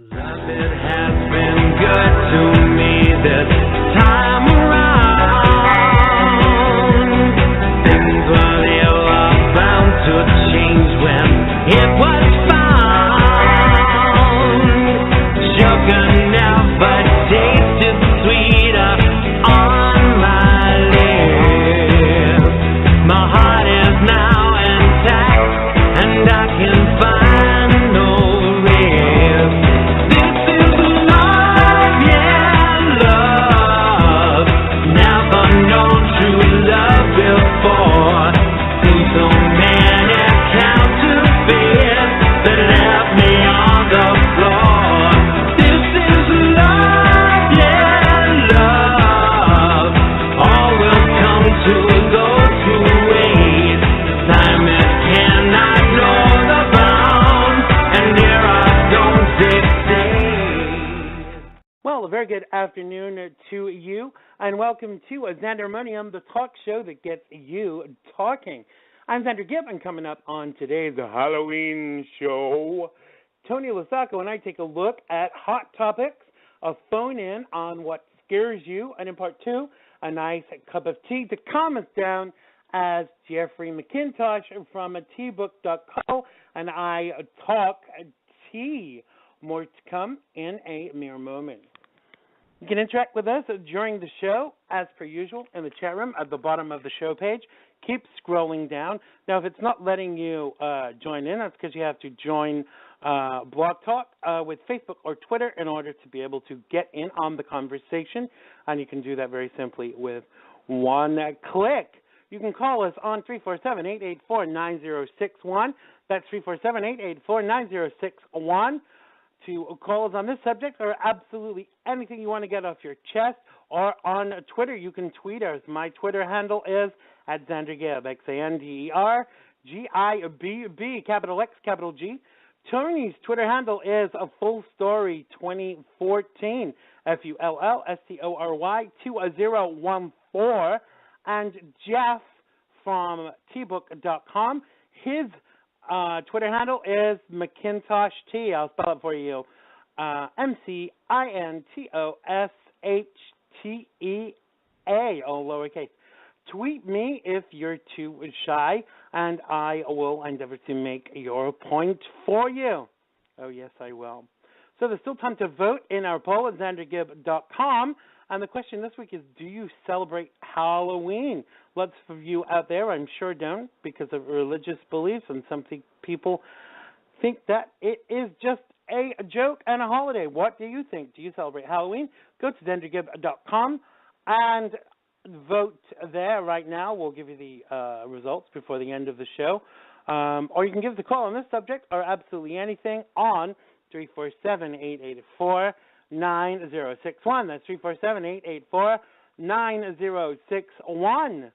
Love it has been good to me this time around. Things were never bound to change when it was found. Sugar never tasted sweeter on my lips. My heart is now intact and I can find no rest. This is love, yeah, love. Never known true love before. Seen so many counterfeits that left me on the floor. This is love, yeah, love. All will come to those who wait. Time it cannot know the bounds, and here I don't dictate. Well, a very good afternoon to you, and welcome to Xandermonium, the talk show that gets you talking. I'm Xander Gibb, and coming up on today's Halloween show, Tony Losacco and I take a look at hot topics, a phone-in on what scares you, and in part two, a nice cup of tea to calm us down as Jeffrey McIntosh from Tbook.co and I talk tea. More to come in a mere moment. You can interact with us during the show, as per usual, in the chat room at the bottom of the show page. Keep scrolling down. Now, if it's not letting you join in, that's because you have to join Blog Talk with Facebook or Twitter in order to be able to get in on the conversation, and you can do that very simply with one click. You can call us on 347-884-9061. That's 347-884-9061. To call us on this subject or absolutely anything you want to get off your chest, or on Twitter, you can tweet us. My Twitter handle is at Xander Gibb, XanderGibb, capital X, capital G. Tony's Twitter handle is a FULLSTORY.JEFF, FULLSTORY 2014, and Jeff from Tbook.com, his Twitter handle is McIntosh T. I'll spell it for you. McIntoshTA, all lowercase. Tweet me if you're too shy, and I will endeavor to make your point for you. Oh, yes, I will. So there's still time to vote in our poll at XanderGibb.com. And the question this week is, do you celebrate Halloween? Lots of you out there, I'm sure, don't, because of religious beliefs, and some people think that it is just a joke and a holiday. What do you think? Do you celebrate Halloween? Go to XanderGibb.com and vote there right now. We'll give you the results before the end of the show. Or you can give us a call on this subject or absolutely anything on 347-884-9061. That's 347-884-9061.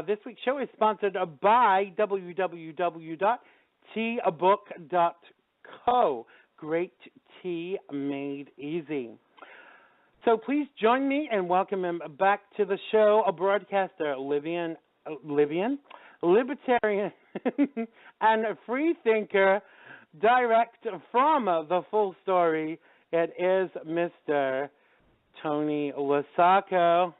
This week's show is sponsored by www.tbook.co. Great tea made easy. So please join me and welcome him back to the show, a broadcaster, libertarian, and a free thinker, direct from the full story. It is Mr. Tony Losacco.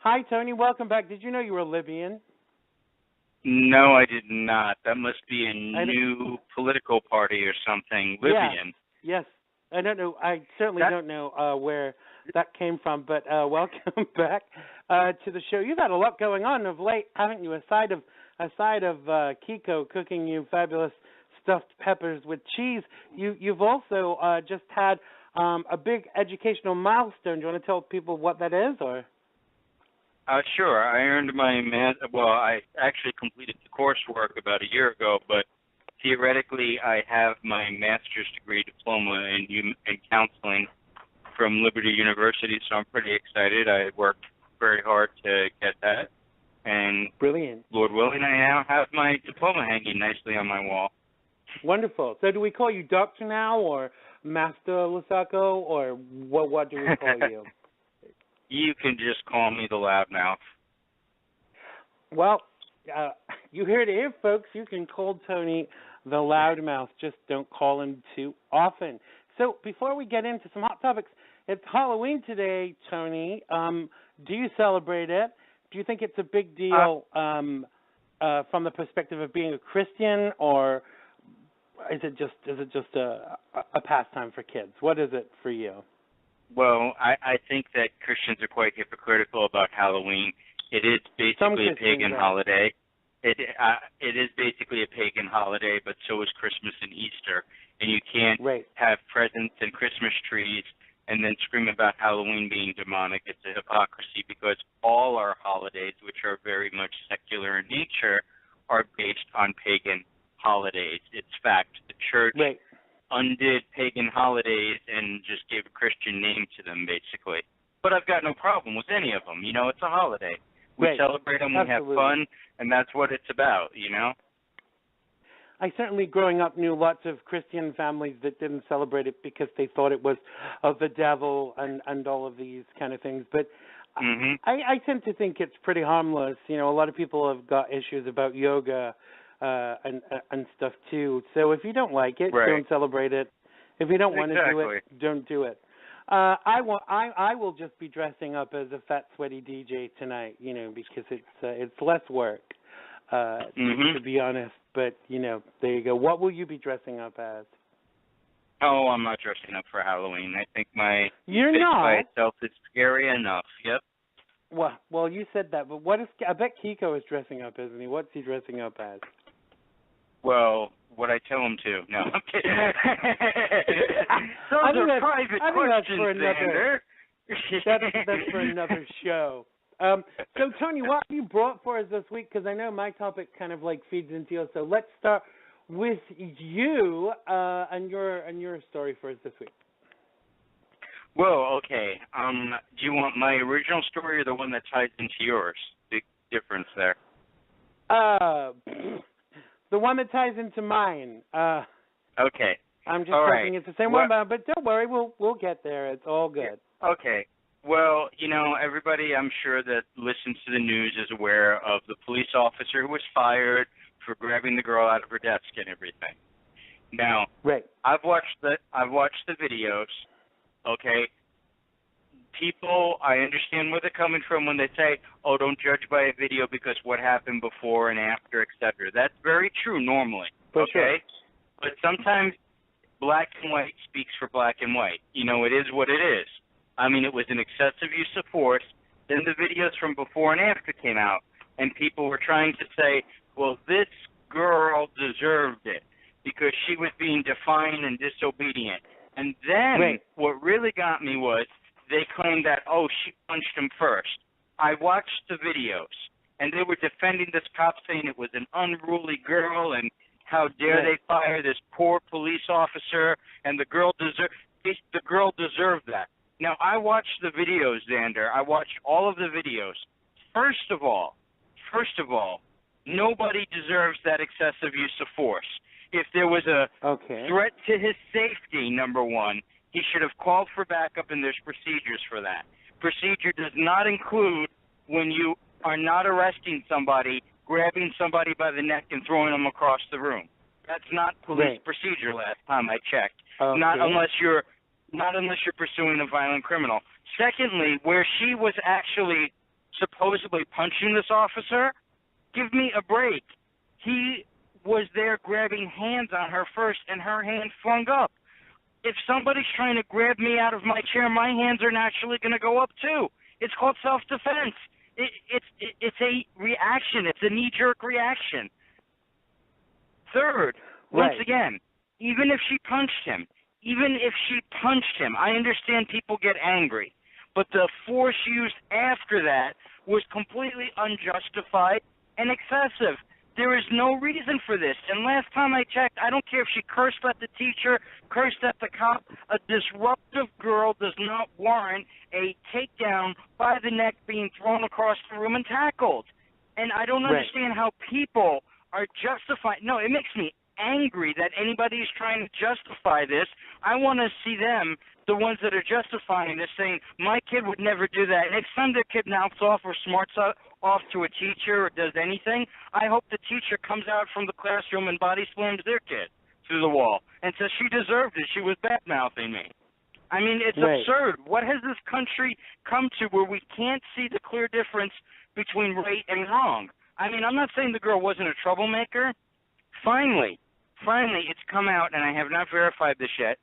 Hi, Tony. Welcome back. Did you know you were Libyan? No, I did not. That must be a new political party or something. Libyan. Yes. I don't know. I certainly don't know where that came from, but welcome back to the show. You've had a lot going on of late, haven't you? Aside of Kiko cooking you fabulous stuffed peppers with cheese, you've also just had a big educational milestone. Do you want to tell people what that is, or? Sure. I earned my I actually completed the coursework about a year ago, but theoretically I have my master's degree diploma in counseling from Liberty University, so I'm pretty excited. I worked very hard to get that, and brilliant. Lord willing, I now have my diploma hanging nicely on my wall. Wonderful. So do we call you Doctor now, or Master Losacco, or what do we call you? You can just call me the loudmouth. Well, you heard it here, folks. You can call Tony the loudmouth. Just don't call him too often. So before we get into some hot topics, it's Halloween today, Tony. Do you celebrate it? Do you think it's a big deal from the perspective of being a Christian, or is it just a pastime for kids? What is it for you? Well, I think that Christians are quite hypocritical about Halloween. It is basically a pagan holiday. It is basically a pagan holiday, but so is Christmas and Easter. And you can't have presents and Christmas trees and then scream about Halloween being demonic. It's a hypocrisy, because all our holidays, which are very much secular in nature, are based on pagan holidays. It's fact. The church undid pagan holidays and just gave a Christian name to them, basically. But I've got no problem with any of them. You know, it's a holiday. We celebrate them, we have fun, and that's what it's about, you know? I certainly, growing up, knew lots of Christian families that didn't celebrate it because they thought it was of the devil and all of these kind of things. But I tend to think it's pretty harmless. You know, a lot of people have got issues about yoga and stuff too. So if you don't like it, don't celebrate it. If you don't want to do it, don't do it. I will just be dressing up as a fat, sweaty DJ tonight, you know, because it's less work, to be honest. But, you know, there you go. What will you be dressing up as? Oh, I'm not dressing up for Halloween. I think my You're face not? by itself is scary enough. Yep. Well, you said that, but what is? I bet Kiko is dressing up, isn't he? What's he dressing up as? Well, what I tell him to. No, I'm kidding. Those are private questions, Xander. That's for another show. So, Tony, what have you brought for us this week? Because I know my topic kind of like feeds into yours. So let's start with you and your story for us this week. Well, okay. Do you want my original story or the one that ties into yours? Big difference there. The one that ties into mine. Okay. I'm just hoping it's the same one, but don't worry, we'll get there. It's all good. Okay. Well, you know, everybody I'm sure that listens to the news is aware of the police officer who was fired for grabbing the girl out of her desk and everything. Now, I've watched the videos. Okay. People, I understand where they're coming from when they say, "Oh, don't judge by a video because what happened before and after, etc." That's very true normally. Okay. But sometimes black and white speaks for black and white. You know, it is what it is. I mean, it was an excessive use of force. Then the videos from before and after came out, and people were trying to say, well, this girl deserved it because she was being defiant and disobedient. And then what really got me was they claimed that, oh, she punched him first. I watched the videos, and they were defending this cop, saying it was an unruly girl, and how dare they fire this poor police officer, and the girl deserved that. Now, I watched the videos, Xander. I watched all of the videos. First of all, nobody deserves that excessive use of force. If there was a threat to his safety, number one, he should have called for backup, and there's procedures for that. Procedure does not include when you are not arresting somebody, grabbing somebody by the neck and throwing them across the room. That's not police procedure last time I checked. Not unless you're pursuing a violent criminal. Secondly, where she was actually supposedly punching this officer, give me a break. He was there grabbing hands on her first, and her hand flung up. If somebody's trying to grab me out of my chair, my hands are naturally going to go up too. It's called self-defense. It's a reaction. It's a knee-jerk reaction. Third, once again, even if she punched him, I understand people get angry. But the force used after that was completely unjustified and excessive. There is no reason for this. And last time I checked, I don't care if she cursed at the teacher, cursed at the cop, a disruptive girl does not warrant a takedown by the neck being thrown across the room and tackled. And I don't understand how people are justifying. No, it makes me angry that anybody is trying to justify this. I want to see them, the ones that are justifying this, saying, my kid would never do that. And if some of their kid mouths off or smarts off to a teacher or does anything, I hope the teacher comes out from the classroom and body slams their kid. through the wall and says she deserved it. She was bad-mouthing me. I mean, it's right. absurd. What has this country come to where we can't see the clear difference between right and wrong? I mean, I'm not saying the girl wasn't a troublemaker. Finally, it's come out, and I have not verified this yet,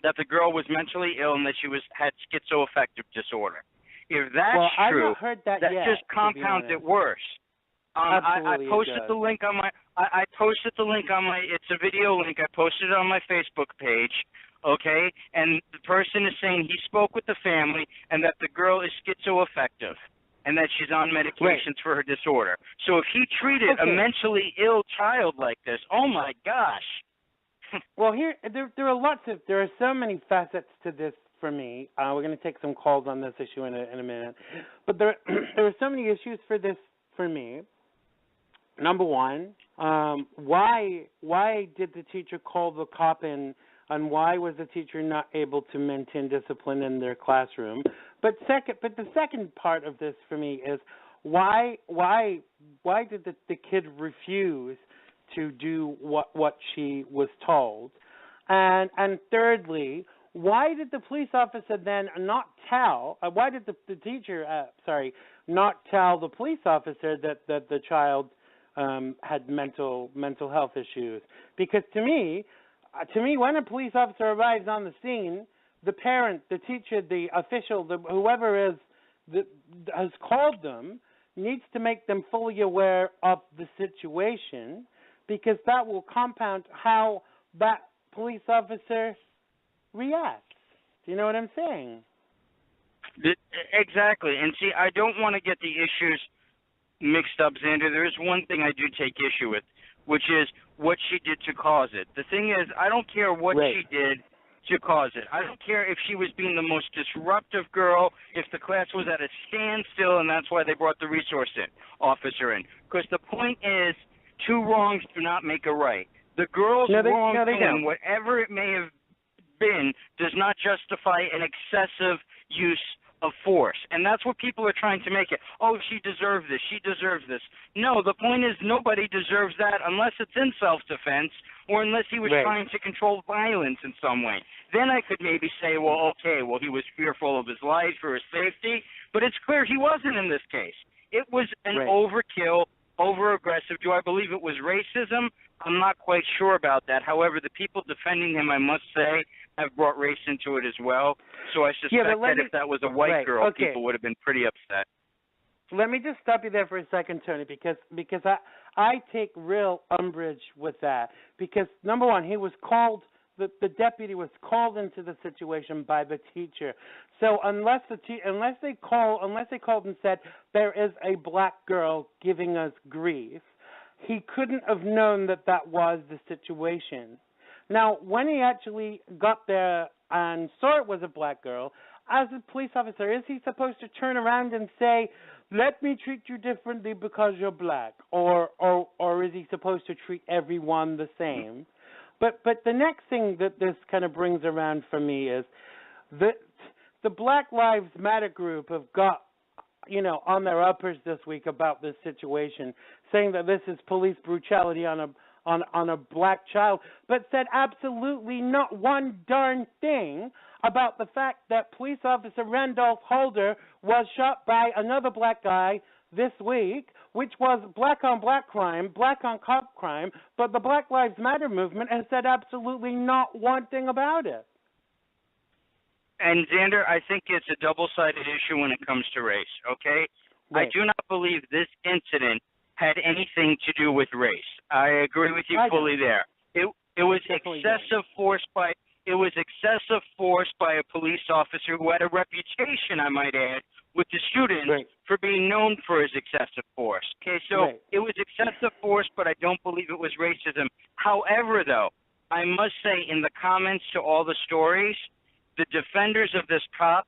that the girl was mentally ill and that she had schizoaffective disorder. If that's true, I've not heard that yet, just compounds it worse. I posted the link on my. I posted the link on my. It's a video link. I posted it on my Facebook page. Okay, and the person is saying he spoke with the family and that the girl is schizoaffective and that she's on medications for her disorder. So if he treated a mentally ill child like this, oh my gosh. Well, there are so many facets to this for me. We're going to take some calls on this issue in a minute, but there are so many issues for this for me. Number one, why did the teacher call the cop in? And why was the teacher not able to maintain discipline in their classroom? But the second part of this for me is why did the kid refuse to do what she was told? And thirdly, why did the police officer then not tell? Why did the teacher not tell the police officer that the child had mental health issues? Because to me, when a police officer arrives on the scene, the parent, the teacher, the official, whoever has called them, needs to make them fully aware of the situation, because that will compound how that police officer reacts. Do you know what I'm saying? Exactly. And see, I don't want to get the issues mixed up, Xander. There is one thing I do take issue with, which is what she did to cause it. The thing is, I don't care what she did to cause it. I don't care if she was being the most disruptive girl, if the class was at a standstill and that's why they brought the resource officer in. Because the point is, two wrongs do not make a right. The girl's wrongdoing, whatever it may have been, does not justify an excessive use of force. And that's what people are trying to make it. Oh, she deserved this. She deserves this. No, the point is nobody deserves that unless it's in self-defense or unless he was trying to control violence in some way. Then I could maybe say, well, okay, he was fearful of his life or his safety. But it's clear he wasn't in this case. It was an overkill, over-aggressive. Do I believe it was racism? I'm not quite sure about that. However, the people defending him, I must say, have brought race into it as well. So I suspect that if that was a white girl, people would have been pretty upset. Let me just stop you there for a second, Tony, because I take real umbrage with that. Because, number one, he was called, the deputy was called into the situation by the teacher. So unless they called and said, there is a black girl giving us grief, he couldn't have known that was the situation. Now, when he actually got there and saw it was a black girl, as a police officer, is he supposed to turn around and say, let me treat you differently because you're black? Or is he supposed to treat everyone the same? But the next thing that this kind of brings around for me is that the Black Lives Matter group have got, on their uppers this week about this situation, saying that this is police brutality on a black child, but said absolutely not one darn thing about the fact that police officer Randolph Holder was shot by another black guy this week, which was black on black crime, black on cop crime, but the Black Lives Matter movement has said absolutely not one thing about it. And, Xander, I think it's a double-sided issue when it comes to race, okay? I do not believe this incident had anything to do with race. I agree with you fully there. It was excessive force by a police officer who had a reputation, I might add, with the students for being known for his excessive force. Okay, so it was excessive force, but I don't believe it was racism. However, though, I must say in the comments to all the stories, the defenders of this cop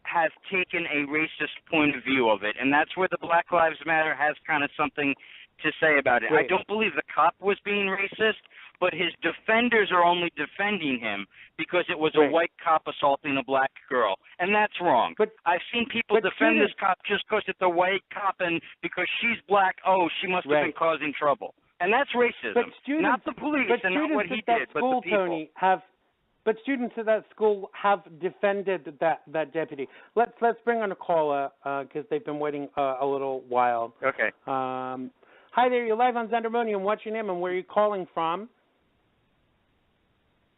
have taken a racist point of view of it, and that's where the Black Lives Matter has kind of something to say about it. I don't believe the cop was being racist, but his defenders are only defending him because it was a white cop assaulting a black girl, and that's wrong. But I've seen people defend this cop just because it's a white cop, and because she's black, she must have been causing trouble. And that's racism. But students, not the police and not what he did, but the people. Tony, but students at that school have defended that deputy. Let's bring on a caller because they've been waiting a little while. Okay. Hi there, you're live on Xandermonium. What's your name and where are you calling from?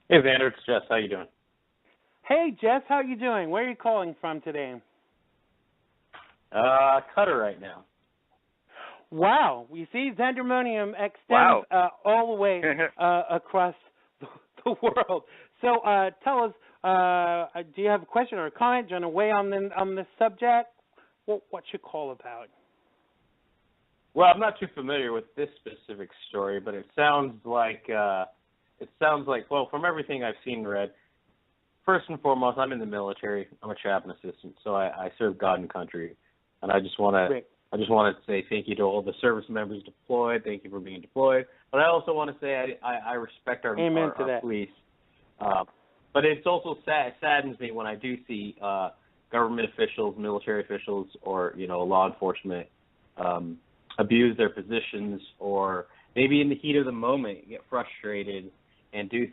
Hey, Xander, it's Jess. How you doing? Hey, Jess, how are you doing? Where are you calling from today? Cutter right now. Wow. You see, Xandermonium extends all the way across the world. So tell us, do you have a question or a comment? Do you want to weigh on this subject? What's your call about? Well, I'm not too familiar with this specific story, but it sounds like, well, from everything I've seen and read, first and foremost, I'm in the military. I'm a chaplain assistant, so I serve God and country. And I just want to say thank you to all the service members deployed. Thank you for being deployed. But I also want to say I respect our police. But it's also saddens me when I do see government officials, military officials, or law enforcement abuse their positions, or maybe in the heat of the moment get frustrated and do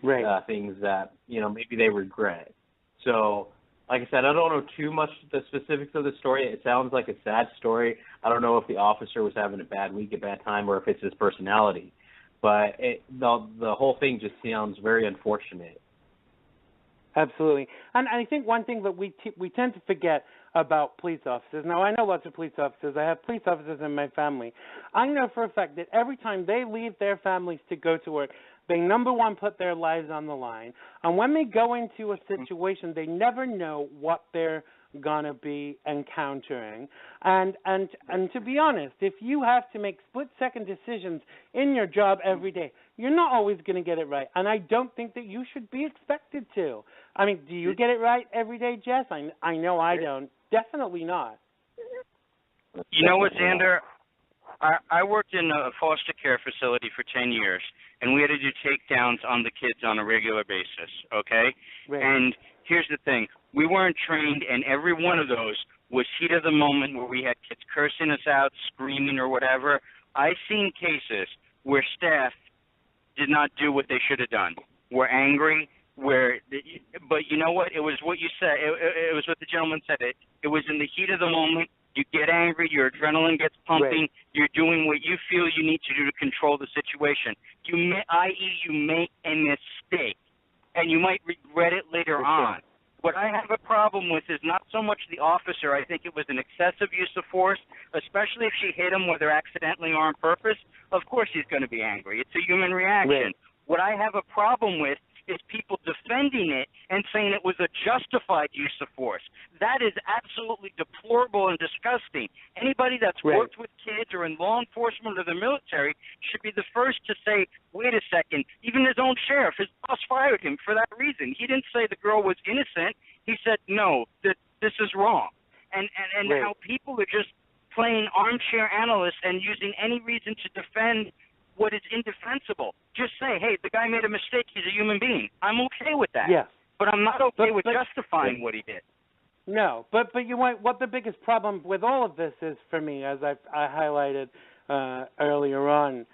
things that maybe they regret. So, like I said, I don't know too much the specifics of the story. It sounds like a sad story. I don't know if the officer was having a bad week, a bad time, or if it's his personality. But the whole thing just sounds very unfortunate. Absolutely. And I think one thing that we tend to forget about police officers, now I know lots of police officers. I have police officers in my family. I know for a fact that every time they leave their families to go to work, they, number one, put their lives on the line. And when they go into a situation, they never know what they're going to be encountering. And to be honest, if you have to make split-second decisions in your job every day, you're not always going to get it right. And I don't think that you should be expected to. I mean, do you get it right every day, Jess? I know I don't. Definitely not. You know what, Xander? I worked in a foster care facility for 10 years, and we had to do takedowns on the kids on a regular basis, okay? Right. And here's the thing. We weren't trained, and every one of those was heat of the moment where we had kids cursing us out, screaming or whatever. I've seen cases where staff did not do what they should have done. We're angry, but you know what? It was what you said. It was what the gentleman said. It was in the heat of the moment. You get angry, your adrenaline gets pumping, you're doing what you feel you need to do to control the situation. I.e., you make a mistake, and you might regret it later on. What I have a problem with is not so much the officer. I think it was an excessive use of force, especially if she hit him, whether accidentally or on purpose. Of course he's going to be angry. It's a human reaction. What I have a problem with is people defending it and saying it was a justified use of force. That is absolutely deplorable and disgusting. Anybody that's worked with kids or in law enforcement or the military should be the first to say, wait a second, even his own sheriff, his boss fired him for that reason. He didn't say the girl was innocent. He said, no, this is wrong. And how people are just playing armchair analysts and using any reason to defend what is indefensible. Just say, hey, the guy made a mistake. He's a human being. I'm okay with that. Yes. But I'm not okay with justifying what he did. No, but you know what the biggest problem with all of this is for me, as I highlighted earlier on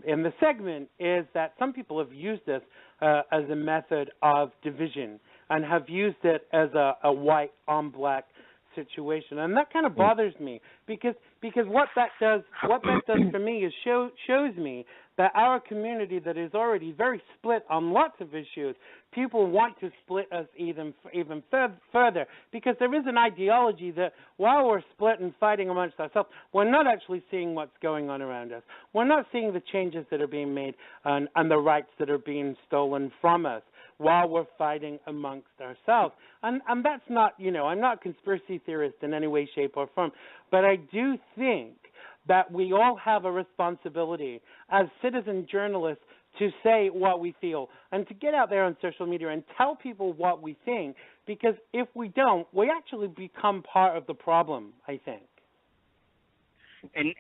in the segment, is that some people have used this as a method of division and have used it as a white on black situation, and that kind of bothers me because what that does for me is shows me that our community that is already very split on lots of issues, people want to split us even further because there is an ideology that while we're split and fighting amongst ourselves, we're not actually seeing what's going on around us. We're not seeing the changes that are being made and the rights that are being stolen from us while we're fighting amongst ourselves. And that's not, I'm not a conspiracy theorist in any way, shape, or form, but I do think that we all have a responsibility as citizen journalists to say what we feel and to get out there on social media and tell people what we think, because if we don't, we actually become part of the problem, I think. And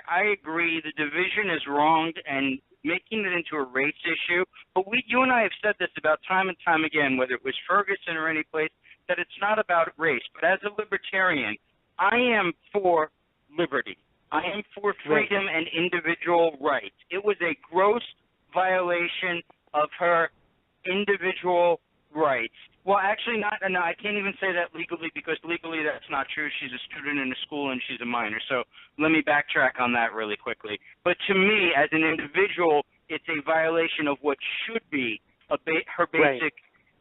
I agree, the division is wronged and making it into a race issue. But you and I have said this about time and time again, whether it was Ferguson or any place, that it's not about race. But as a libertarian, I am for liberty. I am for freedom and individual rights. It was a gross violation of her individual rights. Well, actually, no, I can't even say that legally, because legally that's not true. She's a student in a school and she's a minor. So let me backtrack on that really quickly. But to me, as an individual, it's a violation of what should be her basic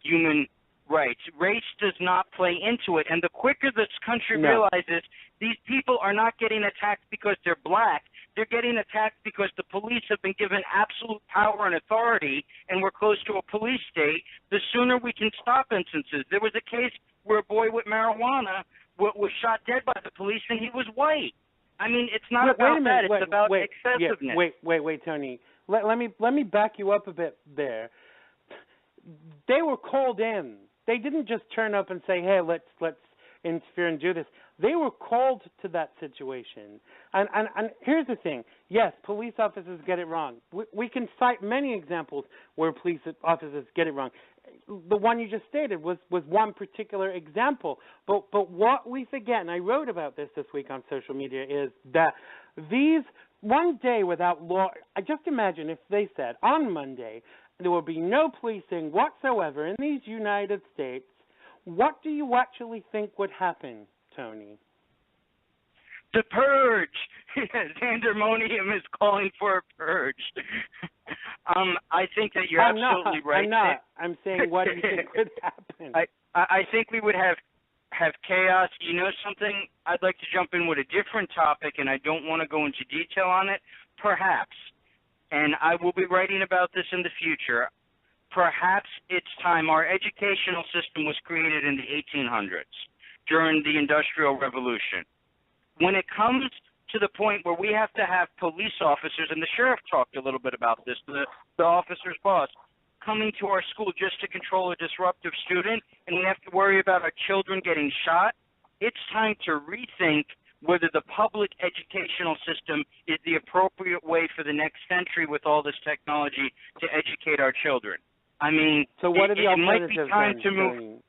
human rights. Race does not play into it. And the quicker this country realizes these people are not getting attacked because they're black, they're getting attacked because the police have been given absolute power and authority, and we're close to a police state, the sooner we can stop instances. There was a case where a boy with marijuana was shot dead by the police, and he was white. I mean, it's not about that. It's about excessiveness. Wait, Tony. Let me back you up a bit there. They were called in. They didn't just turn up and say, "Hey, let's interfere and do this." They were called to that situation. And here's the thing. Yes, police officers get it wrong. We can cite many examples where police officers get it wrong. The one you just stated was one particular example. But what we forget, and I wrote about this week on social media, is that these one day without law, I just imagine if they said on Monday there will be no policing whatsoever in these United States, what do you actually think would happen, Tony? The purge. Xandermonium is calling for a purge. I think that you're absolutely right. I'm not. I'm saying, what do you think would happen? I think we would have chaos. You know something? I'd like to jump in with a different topic, and I don't want to go into detail on it. Perhaps, and I will be writing about this in the future, perhaps it's time. Our educational system was created in the 1800s during the Industrial Revolution. When it comes to the point where we have to have police officers, and the sheriff talked a little bit about this, the officer's boss, coming to our school just to control a disruptive student, and we have to worry about our children getting shot, it's time to rethink whether the public educational system is the appropriate way for the next century with all this technology to educate our children. I mean, so what are the it might be alternatives time then, to move.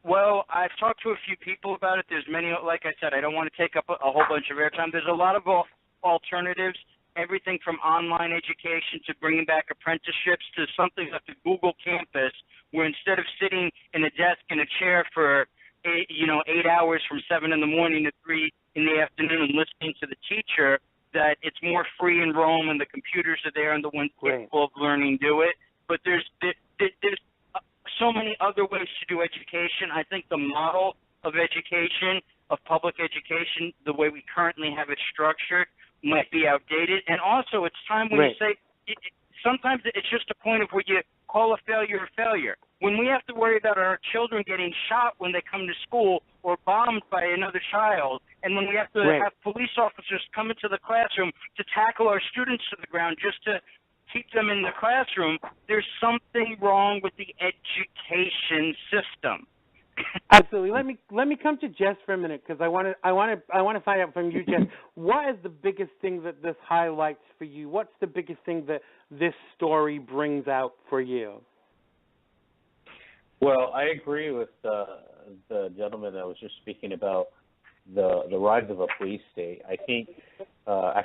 Well, I've talked to a few people about it. There's many, like I said, I don't want to take up a whole bunch of airtime. There's a lot of alternatives, everything from online education to bringing back apprenticeships to something like the Google campus, where instead of sitting in a desk in a chair for 8 hours from 7 in the morning to 3 in the afternoon listening to the teacher, that it's more free in Rome and the computers are there and the ones capable of learning do it. But there's so many other ways to do education. I think the model of education, of public education, the way we currently have it structured, might be outdated. And also, it's time when you say, sometimes it's just a point of where you call a failure a failure. When we have to worry about our children getting shot when they come to school or bombed by another child, and when we have to have police officers come into the classroom to tackle our students to the ground just to keep them in the classroom, there's something wrong with the education system. Absolutely. Let me come to Jess for a minute, because I want to find out from you, Jess, what is the biggest thing that this highlights for you? What's the biggest thing that this story brings out for you? Well, I agree with the gentleman that was just speaking about the rise of a police state. I think I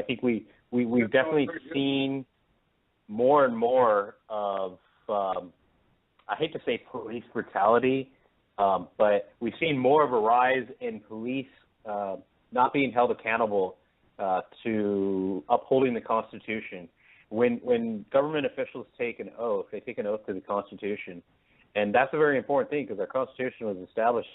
think we've definitely seen more and more of I hate to say police brutality, but we've seen more of a rise in police not being held accountable to upholding the Constitution. When government officials take an oath, they take an oath to the Constitution, and that's a very important thing, because our Constitution was established,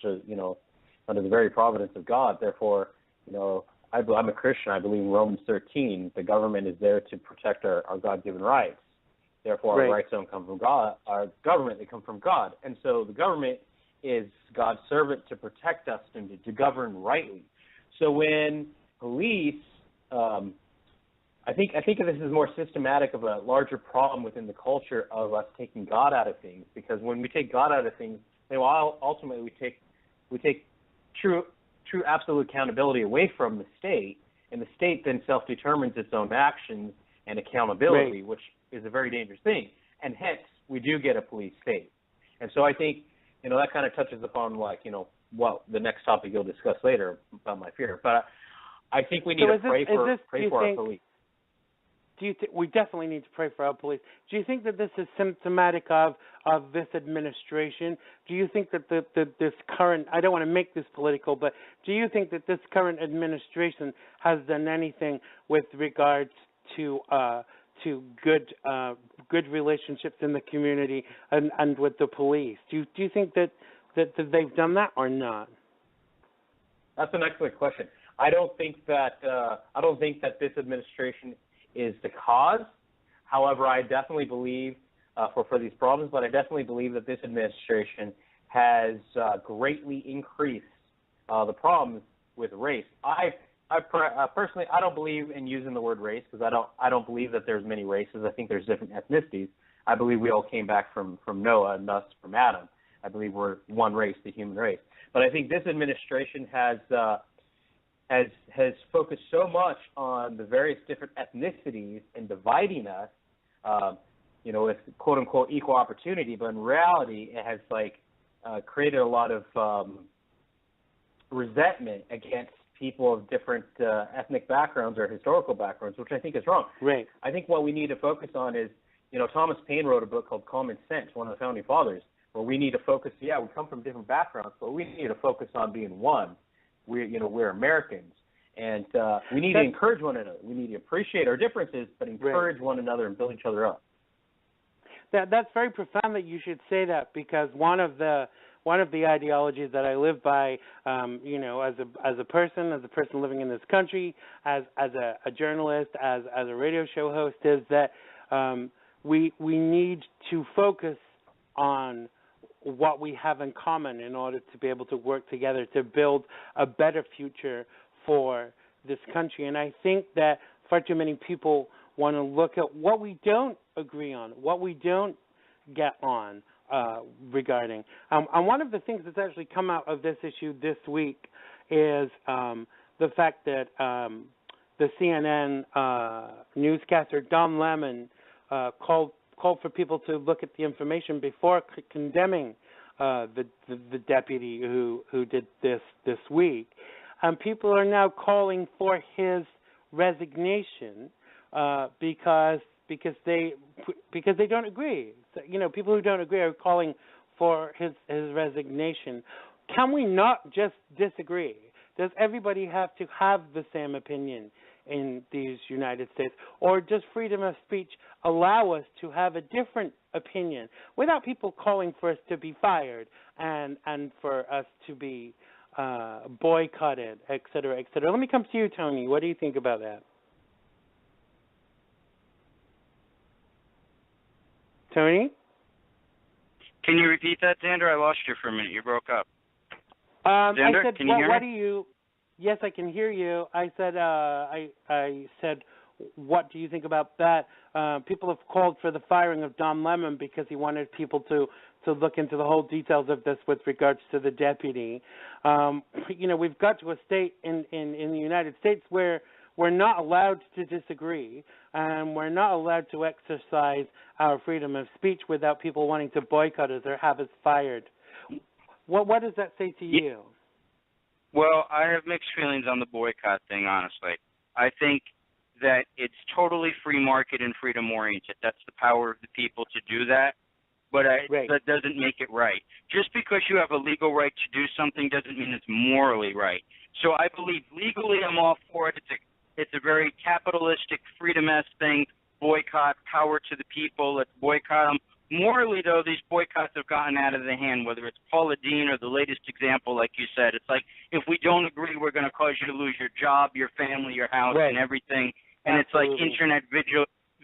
under the very providence of God. Therefore, I'm a Christian. I believe in Romans 13. The government is there to protect our God-given rights. Therefore, our rights don't come from God. Our government, they come from God. And so the government is God's servant to protect us and to govern rightly. So when police, I think this is more systematic of a larger problem within the culture of us taking God out of things. Because when we take God out of things, ultimately we take true absolute accountability away from the state, and the state then self-determines its own actions and accountability, which is a very dangerous thing. And hence, we do get a police state. And so I think, that kind of touches upon, what the next topic you'll discuss later about my fear. But I think we need to pray for our police. We definitely need to pray for our police. Do you think that this is symptomatic of this administration? Do you think that this current, I don't want to make this political, but do you think that this current administration has done anything with regards to good relationships in the community and with the police? Do you think that they've done that or not? That's an excellent question. I don't think that this administration is the cause. However, I definitely believe for these problems, but I definitely believe that this administration has greatly increased the problems with race. Personally, I don't believe in using the word race because I don't believe that there's many races. I think there's different ethnicities. I believe we all came back from Noah and thus from Adam. I believe we're one race, the human race. But I think this administration has focused so much on the various different ethnicities and dividing us, with quote unquote equal opportunity. But in reality, it has created a lot of resentment against people of different ethnic backgrounds or historical backgrounds, which I think is wrong. Right. I think what we need to focus on is, Thomas Paine wrote a book called Common Sense, one of the founding fathers, where we need to focus. Yeah, we come from different backgrounds, but we need to focus on being one. We're Americans, and we need to encourage one another. We need to appreciate our differences, but encourage one another and build each other up. That's very profound that you should say that, because one of the ideologies that I live by, as a person living in this country, as a journalist, as a radio show host, is that we need to focus on what we have in common in order to be able to work together to build a better future for this country. And I think that far too many people want to look at what we don't agree on, what we don't get on regarding. And one of the things that's actually come out of this issue this week is the fact that the CNN newscaster Don Lemon called for people to look at the information before condemning the deputy who did this week. And people are now calling for his resignation because they don't agree. So, people who don't agree are calling for his resignation. Can we not just disagree? Does everybody have to have the same opinion in these United States, or does freedom of speech allow us to have a different opinion without people calling for us to be fired and for us to be boycotted, et cetera, et cetera? Let me come to you, Tony. What do you think about that? Tony? Can you repeat that, Xander? I lost you for a minute. You broke up. Xander, I said, can you hear me? What do you... Yes, I can hear you. I said, what do you think about that? People have called for the firing of Don Lemon because he wanted people to look into the whole details of this with regards to the deputy. We've got to a state in the United States where we're not allowed to disagree, and we're not allowed to exercise our freedom of speech without people wanting to boycott us or have us fired. What does that say to you? Well, I have mixed feelings on the boycott thing, honestly. I think that it's totally free market and freedom-oriented. That's the power of the people to do that, but that doesn't make it right. Just because you have a legal right to do something doesn't mean it's morally right. So I believe legally I'm all for it. It's a very capitalistic, freedom-esque thing. Boycott, power to the people, let's boycott them. Morally, though, these boycotts have gotten out of the hand, whether it's Paula Deen or the latest example, like you said. It's like, if we don't agree, we're going to cause you to lose your job, your family, your house, and everything. And Absolutely. It's like internet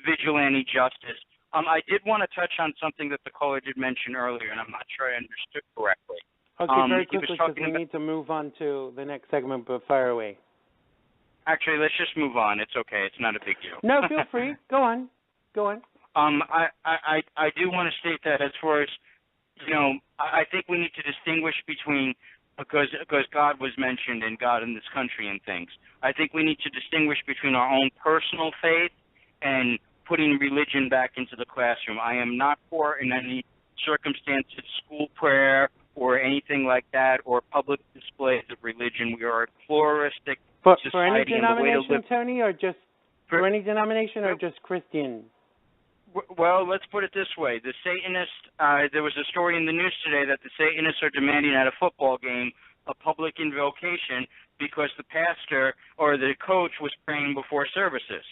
vigilante justice. I did want to touch on something that the caller did mention earlier, and I'm not sure I understood correctly. Okay, very quickly, because we need to move on to the next segment, but fire away. Actually, let's just move on. It's okay. It's not a big deal. No, feel free. Go on. I do want to state that as far as, I think we need to distinguish between, because God was mentioned and God in this country and things. I think we need to distinguish between our own personal faith and putting religion back into the classroom. I am not for, in any circumstances, school prayer or anything like that, or public displays of religion. We are a pluralistic For any society and the way to denomination, live. Tony, or just for any denomination, or just Christian? Well, let's put it this way. The Satanists, there was a story in the news today that the Satanists are demanding at a football game a public invocation because the pastor or the coach was praying before services.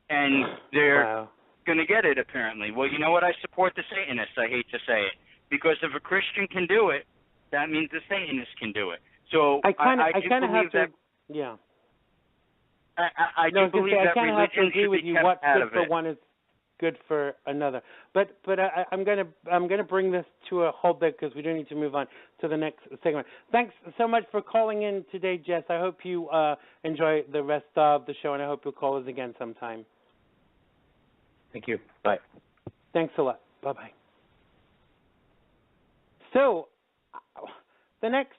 And they're going to get it, apparently. Well, you know what? I support the Satanists, I hate to say it. Because if a Christian can do it, that means the Satanists can do it. So I kind of have to, yeah. I do believe that religion should be kept out of it. What good for one is good for another. But I'm gonna bring this to a halt there because we do need to move on to the next segment. Thanks so much for calling in today, Jess. I hope you enjoy the rest of the show, and I hope you'll call us again sometime. Thank you. Bye. Thanks a lot. Bye-bye. So the next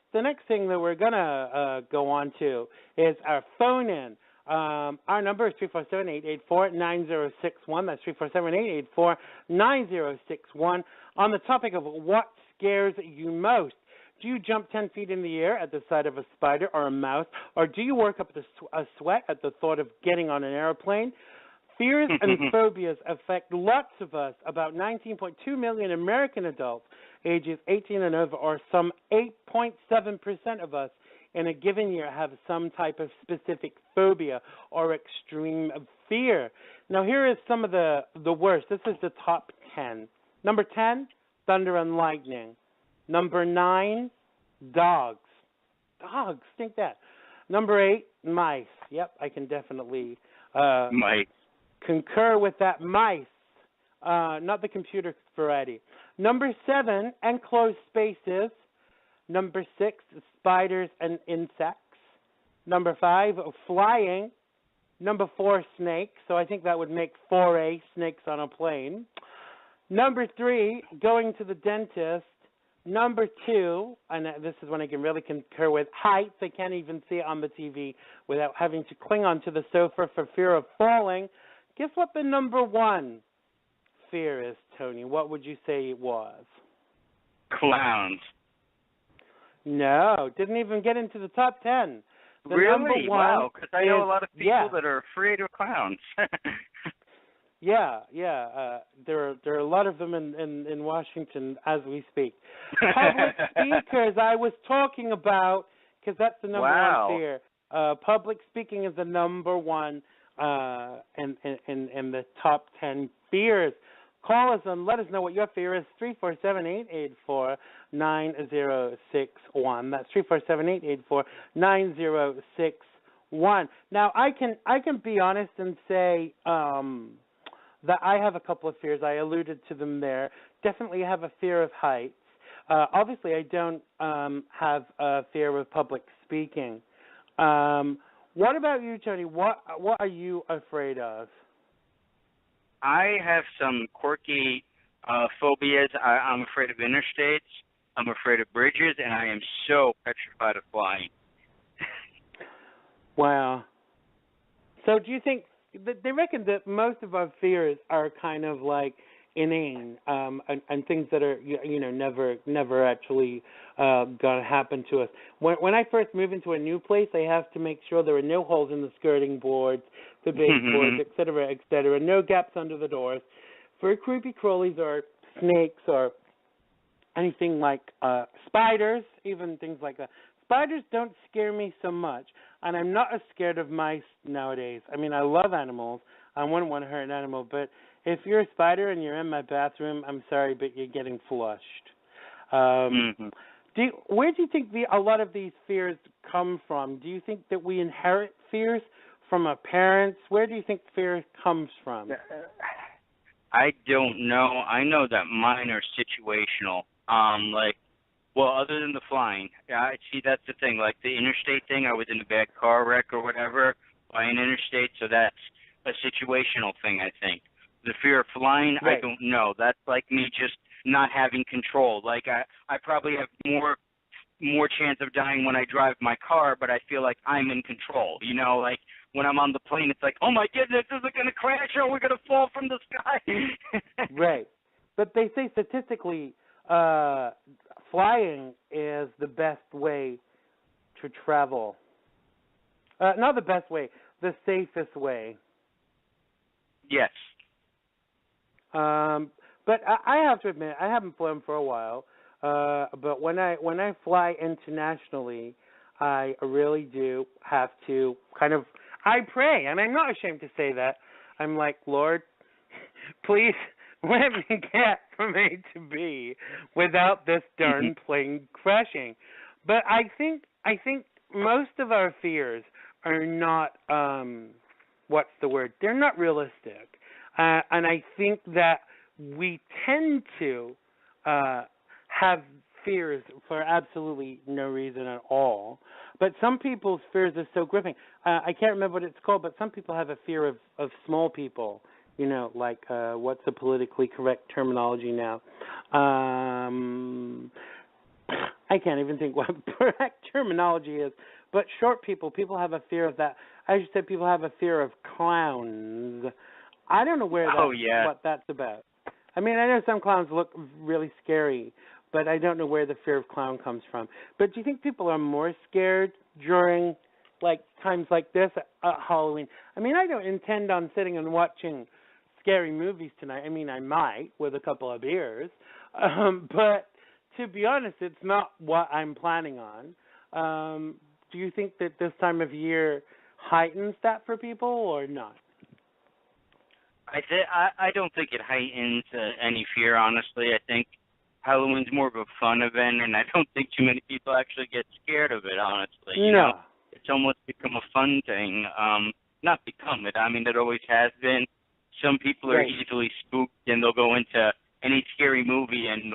thing that we're gonna go on to is our phone in. Our number is 347-884-9061. That's 347-884-9061. On the topic of what scares you most. Do you jump 10 feet in the air at the sight of a spider or a mouse, or do you work up a sweat at the thought of getting on an airplane? Fears and phobias affect lots of us. About 19.2 million American adults ages 18 and over, or some 8.7% of us in a given year have some type of specific phobia or extreme fear. Now, here is some of the worst. This is the top 10. Number 10, thunder and lightning. Number 9, dogs. Dogs, think that. Number 8, mice. Yep, I can definitely concur with that. Mice, not the computer variety. Number 7, enclosed spaces. Number 6, spiders and insects. Number 5, flying. Number 4, snakes. So I think that would make 4A, snakes on a plane. Number 3, going to the dentist. Number 2, and this is one I can really concur with, heights. I can't even see it on the TV without having to cling onto the sofa for fear of falling. Guess what the number 1 fear is, Tony? What would you say it was? Clowns. No, didn't even get into the top 10. The really? Number 1 wow, because I know a lot of people that are afraid of clowns. Yeah. There are a lot of them in Washington as we speak. Public speakers, I was talking about, because that's the number 1 fear. Public speaking is the number 1 in the top 10 fears. Call us and let us know what your fear is. 347-884-9061. That's 347-884-9061. Now, I can be honest and say that I have a couple of fears. I alluded to them there. Definitely have a fear of heights. Obviously, I don't have a fear of public speaking. What about you, Tony? What are you afraid of? I have some quirky phobias. I'm afraid of interstates. I'm afraid of bridges, and I am so petrified of flying. Wow. So do you think they reckon that most of our fears are kind of like inane and things that are never actually gonna happen to us. When I first move into a new place, I have to make sure there are no holes in the skirting boards, the baseboards, et cetera, no gaps under the doors. For creepy crawlies or snakes or anything like spiders, even things like that. Spiders don't scare me so much, and I'm not as scared of mice nowadays. I mean, I love animals. I wouldn't want to hurt an animal, but if you're a spider and you're in my bathroom, I'm sorry, but you're getting flushed. Where do you think a lot of these fears come from? Do you think that we inherit fears from our parents? Where do you think fear comes from? I don't know. I know that mine are situational. Other than the flying. See, that's the thing. Like the interstate thing, I was in a bad car wreck or whatever by an interstate, so that's a situational thing, I think. The fear of flying, right. I don't know. That's like me just not having control. Like I probably have more chance of dying when I drive my car, but I feel like I'm in control. You know, like when I'm on the plane, it's like, oh my goodness, is it going to crash or we're going to fall from the sky? Right. But they say statistically, flying is the best way to travel. not the best way, the safest way. Yes. But I have to admit, I haven't flown for a while. But when I fly internationally, I really do have to I pray, and I'm not ashamed to say that. I'm like, Lord, please let me get from A to B without this darn plane crashing. But I think most of our fears are not what's the word? They're not realistic. And I think that we tend to have fears for absolutely no reason at all. But some people's fears are so gripping. I can't remember what it's called, but some people have a fear of small people. You know, like what's the politically correct terminology now? I can't even think what the correct terminology is. But short people have a fear of that. As you said, people have a fear of clowns. I don't know what that's about. I mean, I know some clowns look really scary, but I don't know where the fear of clown comes from. But do you think people are more scared during, times like this at Halloween? I mean, I don't intend on sitting and watching scary movies tonight. I mean, I might with a couple of beers. But to be honest, it's not what I'm planning on. Do you think that this time of year heightens that for people or not? I don't think it heightens any fear, honestly. I think Halloween's more of a fun event, and I don't think too many people actually get scared of it, honestly. You know, it's almost become a fun thing. Not become it. I mean, it always has been. Some people are easily spooked, and they'll go into any scary movie and,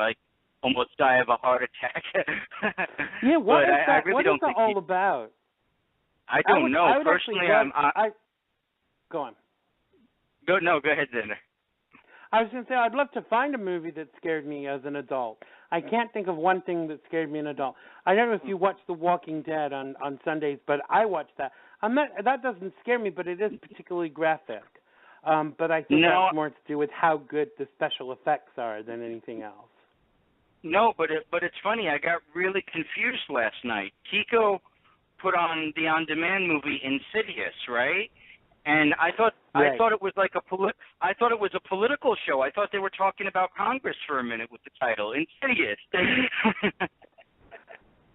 almost die of a heart attack. Yeah, what is that? I really what don't is that think all about? I don't know. Personally, Go on. Go ahead, Xander. I was going to say, I'd love to find a movie that scared me as an adult. I can't think of one thing that scared me as an adult. I don't know if you watch The Walking Dead on Sundays, but I watch that. That doesn't scare me, but it is particularly graphic. But I think that's more to do with how good the special effects are than anything else. No, but it's funny. I got really confused last night. Kiko put on the on-demand movie Insidious, right? And I thought it was a political show. I thought they were talking about Congress for a minute with the title Insidious.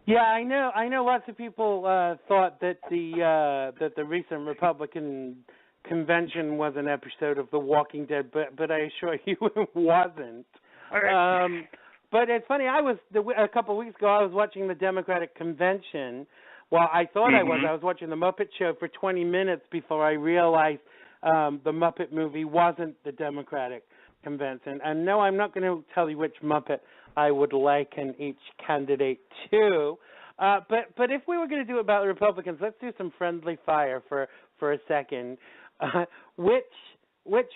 Yeah, I know. Lots of people thought that the recent Republican convention was an episode of The Walking Dead, but I assure you it wasn't. Okay. But it's funny. A couple of weeks ago, I was watching the Democratic convention. Well, I thought I was watching the Muppet Show for 20 minutes before I realized the Muppet movie wasn't the Democratic convention. And no, I'm not going to tell you which Muppet I would liken each candidate to. But if we were going to do it about the Republicans, let's do some friendly fire for a second. Which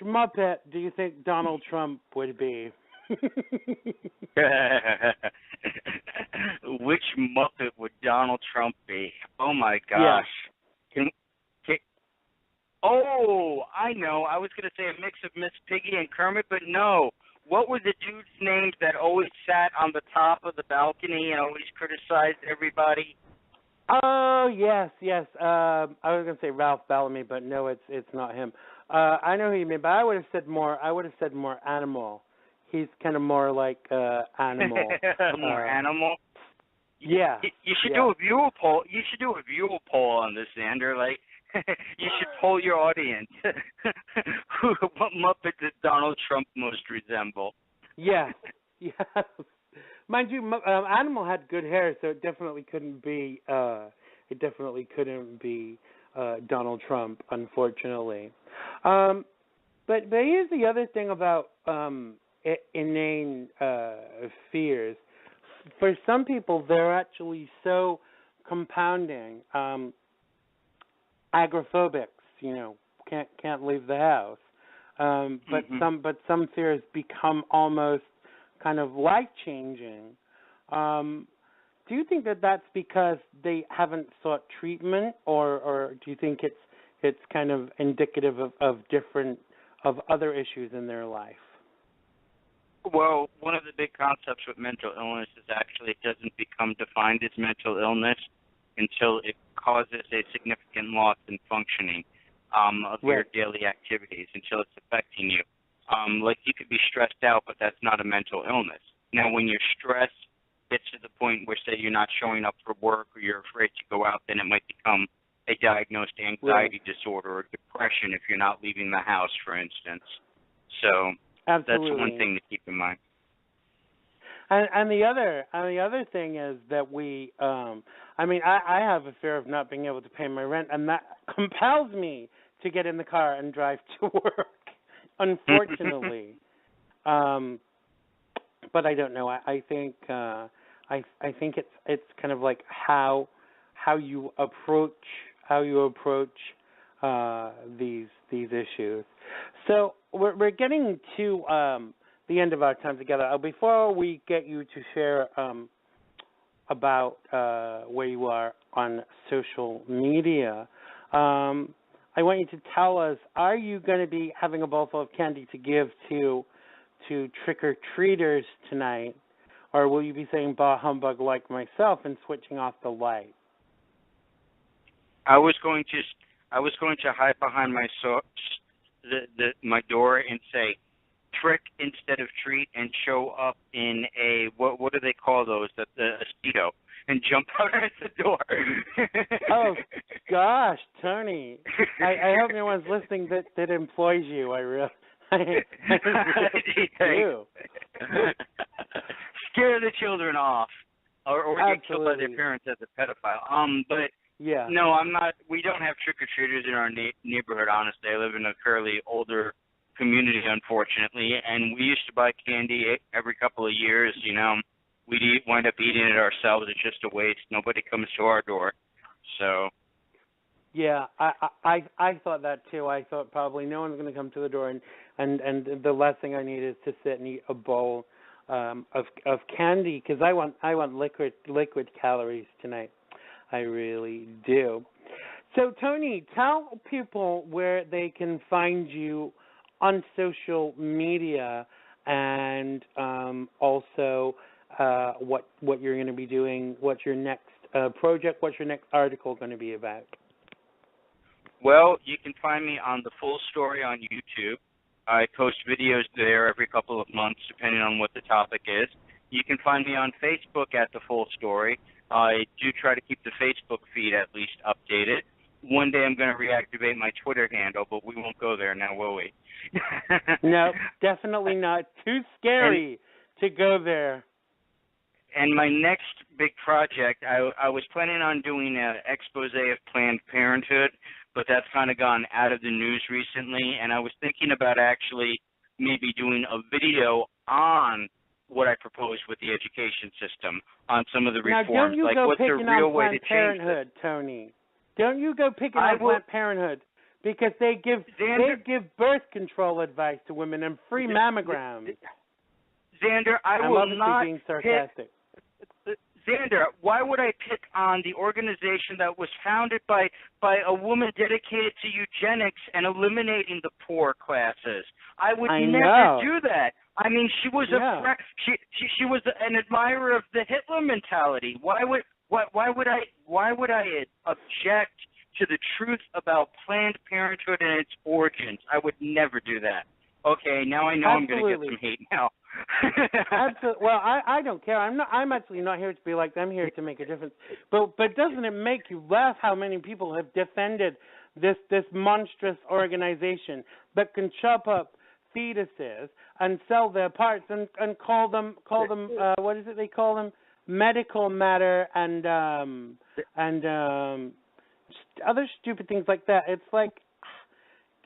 Muppet do you think Donald Trump would be? Which Muppet would Donald Trump be? Oh my gosh! Yeah. I know. I was gonna say a mix of Miss Piggy and Kermit, but no. What were the dudes' names that always sat on the top of the balcony and always criticized everybody? Oh yes. I was gonna say Ralph Bellamy, but no, it's not him. I know who you mean, but I would have said more Animal. He's kind of more like Animal. More Animal. Yeah. You should do a viewer poll. You should do a viewer poll on this, Xander. You should poll your audience. What Muppet does Donald Trump most resemble? Yes. Mind you, Animal had good hair, so it definitely couldn't be. Donald Trump, unfortunately. But here's the other thing about inane fears. For some people, they're actually so compounding. Agoraphobics, can't leave the house. But some fears become almost kind of life-changing. Do you think that that's because they haven't sought treatment, or do you think it's kind of indicative of other issues in their life? Well, one of the big concepts with mental illness is actually it doesn't become defined as mental illness until it causes a significant loss in functioning of your daily activities, until it's affecting you. Like you could be stressed out, but that's not a mental illness. Now, when your stress gets to the point where, say, you're not showing up for work or you're afraid to go out, then it might become a diagnosed anxiety disorder or depression if you're not leaving the house, for instance. So that's one thing to keep in mind. And the other thing is that we, I have a fear of not being able to pay my rent, and that compels me to get in the car and drive to work. Unfortunately, but I don't know. I think it's kind of like how you approach these issues. So we're getting to the end of our time together. Before we get you to share about where you are on social media, I want you to tell us: are you going to be having a bowl full of candy to give to trick-or-treaters tonight, or will you be saying "bah humbug" like myself and switching off the light? I was going to hide behind my my door and say trick instead of treat, and show up in a what do they call those? The Speedo, and jump out at the door. Oh gosh, Tony! I hope no one's listening that employs you. I really do. Scare the children off, or get killed by their parents as a pedophile. But yeah. No, I'm not. We don't have trick-or-treaters in our neighborhood, honestly. I live in a fairly older community, unfortunately, and we used to buy candy every couple of years. You know, we'd wind up eating it ourselves. It's just a waste. Nobody comes to our door. So. Yeah, I thought that too. I thought probably no one's going to come to the door, and the last thing I need is to sit and eat a bowl of candy, because I want liquid calories tonight. I really do. So, Tony, tell people where they can find you on social media, and also what you're going to be doing. What's your next project? What's your next article going to be about? Well, you can find me on The Full Story on YouTube. I post videos there every couple of months, depending on what the topic is. You can find me on Facebook at The Full Story. I do try to keep the Facebook feed at least updated. One day I'm going to reactivate my Twitter handle, but we won't go there now, will we? No, definitely not. Too scary to go there. And my next big project, I was planning on doing an expose of Planned Parenthood, but that's kind of gone out of the news recently, and I was thinking about actually maybe doing a video on what I propose with the education system, on some of the reforms. Now, don't you like go what's the picking real on way Planned to change Parenthood, this? Tony. Don't you go picking on Planned Parenthood, because they give birth control advice to women and free mammograms. Xander, I will not being sarcastic. Xander, why would I pick on the organization that was founded by a woman dedicated to eugenics and eliminating the poor classes? I would never do that. I mean, she was she was an admirer of the Hitler mentality. Why would I object to the truth about Planned Parenthood and its origins? I would never do that. Okay, now I know I'm going to get some hate now. Absolutely. Well, I don't care. I'm actually not here to be like them. I'm here to make a difference. But doesn't it make you laugh how many people have defended this monstrous organization that can chop up fetuses and sell their parts and call them what is it they call them, medical matter and other stupid things like that. It's like,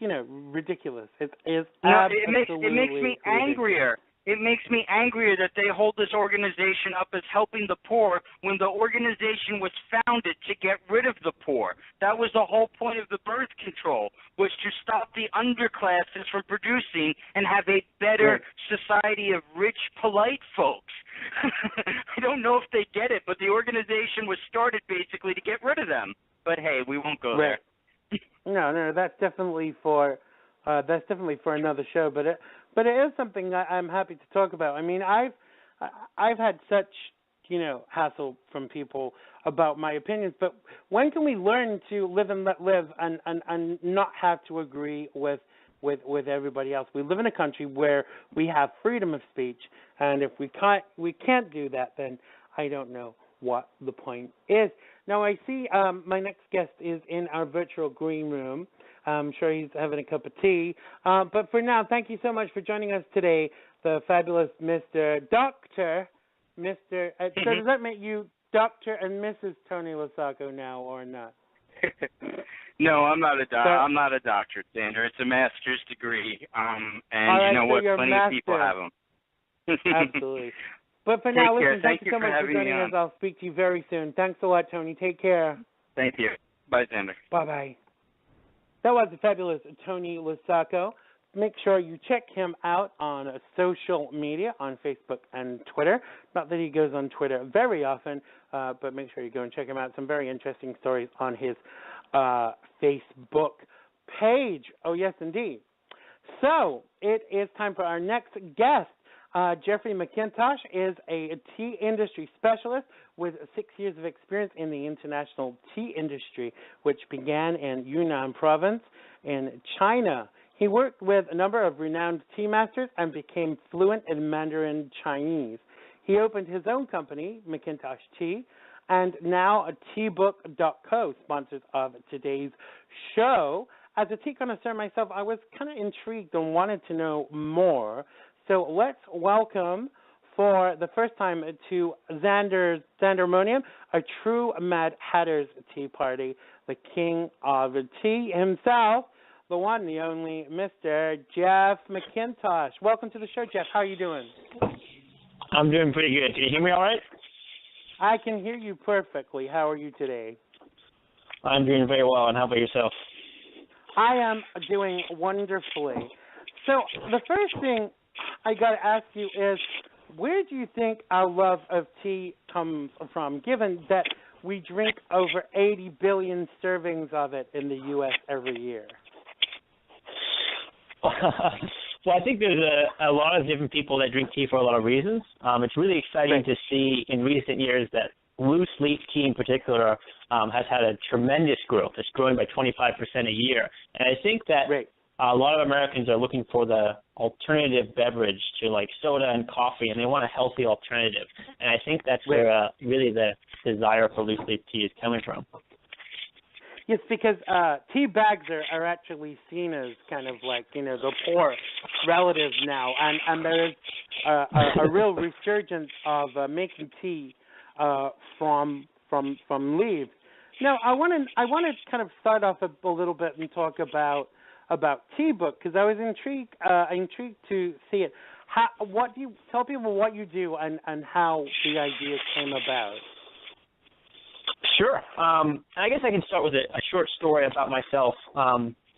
ridiculous. It is absolutely it makes me angrier. It makes me angrier that they hold this organization up as helping the poor when the organization was founded to get rid of the poor. That was the whole point of the birth control, was to stop the underclasses from producing and have a better society of rich, polite folks. I don't know if they get it, but the organization was started basically to get rid of them. But hey, we won't go there. No, that's definitely for another show. But it is something I'm happy to talk about. I mean, I've had such hassle from people about my opinions. But when can we learn to live and let live and not have to agree with everybody else? We live in a country where we have freedom of speech, and if we can't do that, then I don't know what the point is. Now I see my next guest is in our virtual green room. I'm sure he's having a cup of tea. But for now, thank you so much for joining us today, the fabulous Mr. Dr. Mr. So does that make you Dr. and Mrs. Tony Losacco now, or not? No, I'm not a doctor. I'm not a doctor, Xander. It's a master's degree, and right, you know so what? Plenty master. of people have them. Absolutely. But for now, listen, thank you so much for joining us. I'll speak to you very soon. Thanks a lot, Tony. Take care. Thank you. Bye, Xander. Bye-bye. That was the fabulous Tony Losacco. Make sure you check him out on social media, on Facebook and Twitter. Not that he goes on Twitter very often, but make sure you go and check him out. Some very interesting stories on his Facebook page. Oh, yes, indeed. So it is time for our next guest. Jeffrey McIntosh is a tea industry specialist with 6 years of experience in the international tea industry, which began in Yunnan province in China. He worked with a number of renowned tea masters and became fluent in Mandarin Chinese. He opened his own company, McIntosh Tea, and now Tbook.co, sponsors of today's show. As a tea connoisseur myself, I was kind of intrigued and wanted to know more. So let's welcome for the first time to Xandermonium, a true Mad Hatter's tea party, the king of tea himself, the one, the only, Mr. Jeff McIntosh. Welcome to the show, Jeff. How are you doing? I'm doing pretty good. Can you hear me all right? I can hear you perfectly. How are you today? I'm doing very well, and how about yourself? I am doing wonderfully. So the first thing I got to ask you is, where do you think our love of tea comes from, given that we drink over 80 billion servings of it in the U.S. every year? Well, I think there's a lot of different people that drink tea for a lot of reasons. It's really exciting to see in recent years that loose leaf tea in particular has had a tremendous growth. It's growing by 25% a year. And I think that a lot of Americans are looking for the alternative beverage to like soda and coffee, and they want a healthy alternative. And I think that's where really the desire for loose leaf tea is coming from. Yes, because tea bags are actually seen as kind of like, the poor relatives now, and there is a real resurgence of making tea from leaves. Now, I want to kind of start off a little bit and talk about Tbook, because I was intrigued to see it. What do you tell people what you do and how the idea came about? Sure. I guess I can start with a short story about myself.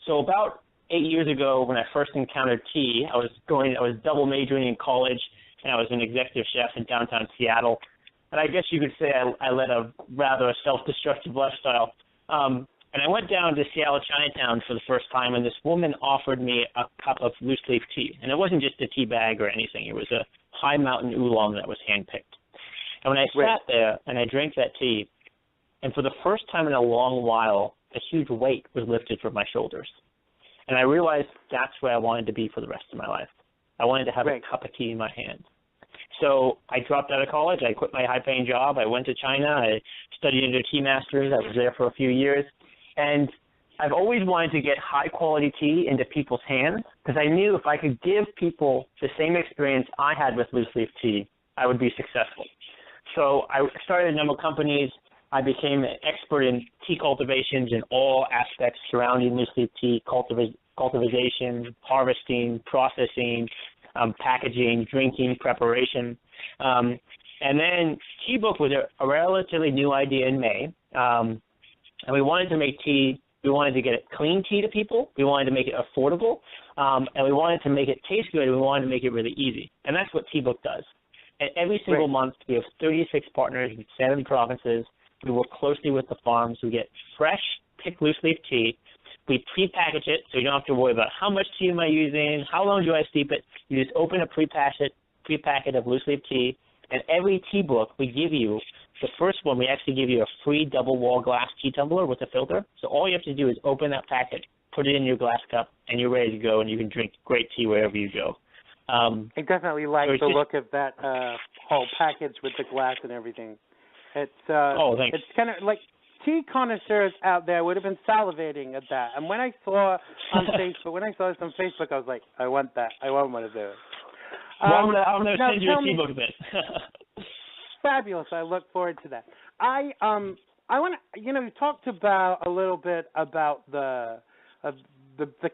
So about 8 years ago, when I first encountered tea, I was double majoring in college, and I was an executive chef in downtown Seattle. And I guess you could say I led a rather self-destructive lifestyle. And I went down to Seattle Chinatown for the first time, and this woman offered me a cup of loose leaf tea. And it wasn't just a tea bag or anything. It was a high mountain oolong that was hand-picked. And when I sat there and I drank that tea, and for the first time in a long while, a huge weight was lifted from my shoulders. And I realized that's where I wanted to be for the rest of my life. I wanted to have a cup of tea in my hand. So I dropped out of college. I quit my high-paying job. I went to China. I studied under tea masters. I was there for a few years. And I've always wanted to get high-quality tea into people's hands because I knew if I could give people the same experience I had with loose leaf tea, I would be successful. So I started a number of companies. I became an expert in tea cultivations in all aspects surrounding loose leaf tea, cultivation, harvesting, processing, packaging, drinking, preparation. And then Tbook was a relatively new idea in May. And we wanted to make tea. We wanted to get clean tea to people. We wanted to make it affordable. And we wanted to make it taste good. And we wanted to make it really easy. And that's what Tbook does. And every single month, we have 36 partners in 7 provinces. We work closely with the farms. We get fresh, picked loose leaf tea. We pre-package it, so you don't have to worry about how much tea am I using, how long do I steep it. You just open a pre-packet of loose leaf tea, And every tea book we give you, the first one we actually give you a free double wall glass tea tumbler with a filter. So all you have to do is open that packet, put it in your glass cup, and you're ready to go, and you can drink great tea wherever you go. I definitely like the look of that whole package with the glass and everything. It's thanks. It's kind of like tea connoisseurs out there would have been salivating at that. And when I saw this on Facebook, I was like, I want that. I want one of those. Well, I'm going to send you a tea book then. Fabulous. I look forward to that. I want to, you talked about a little bit about the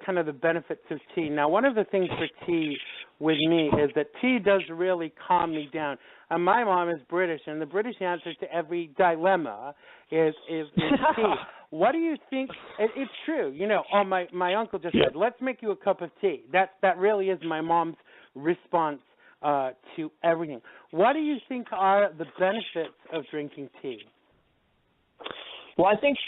kind of the benefits of tea. Now, one of the things for tea with me is that tea does really calm me down. And my mom is British, and the British answer to every dilemma is tea. What do you think? It's true. My uncle just said, let's make you a cup of tea. That really is my mom's response to everything. What do you think are the benefits of drinking tea? Well, I think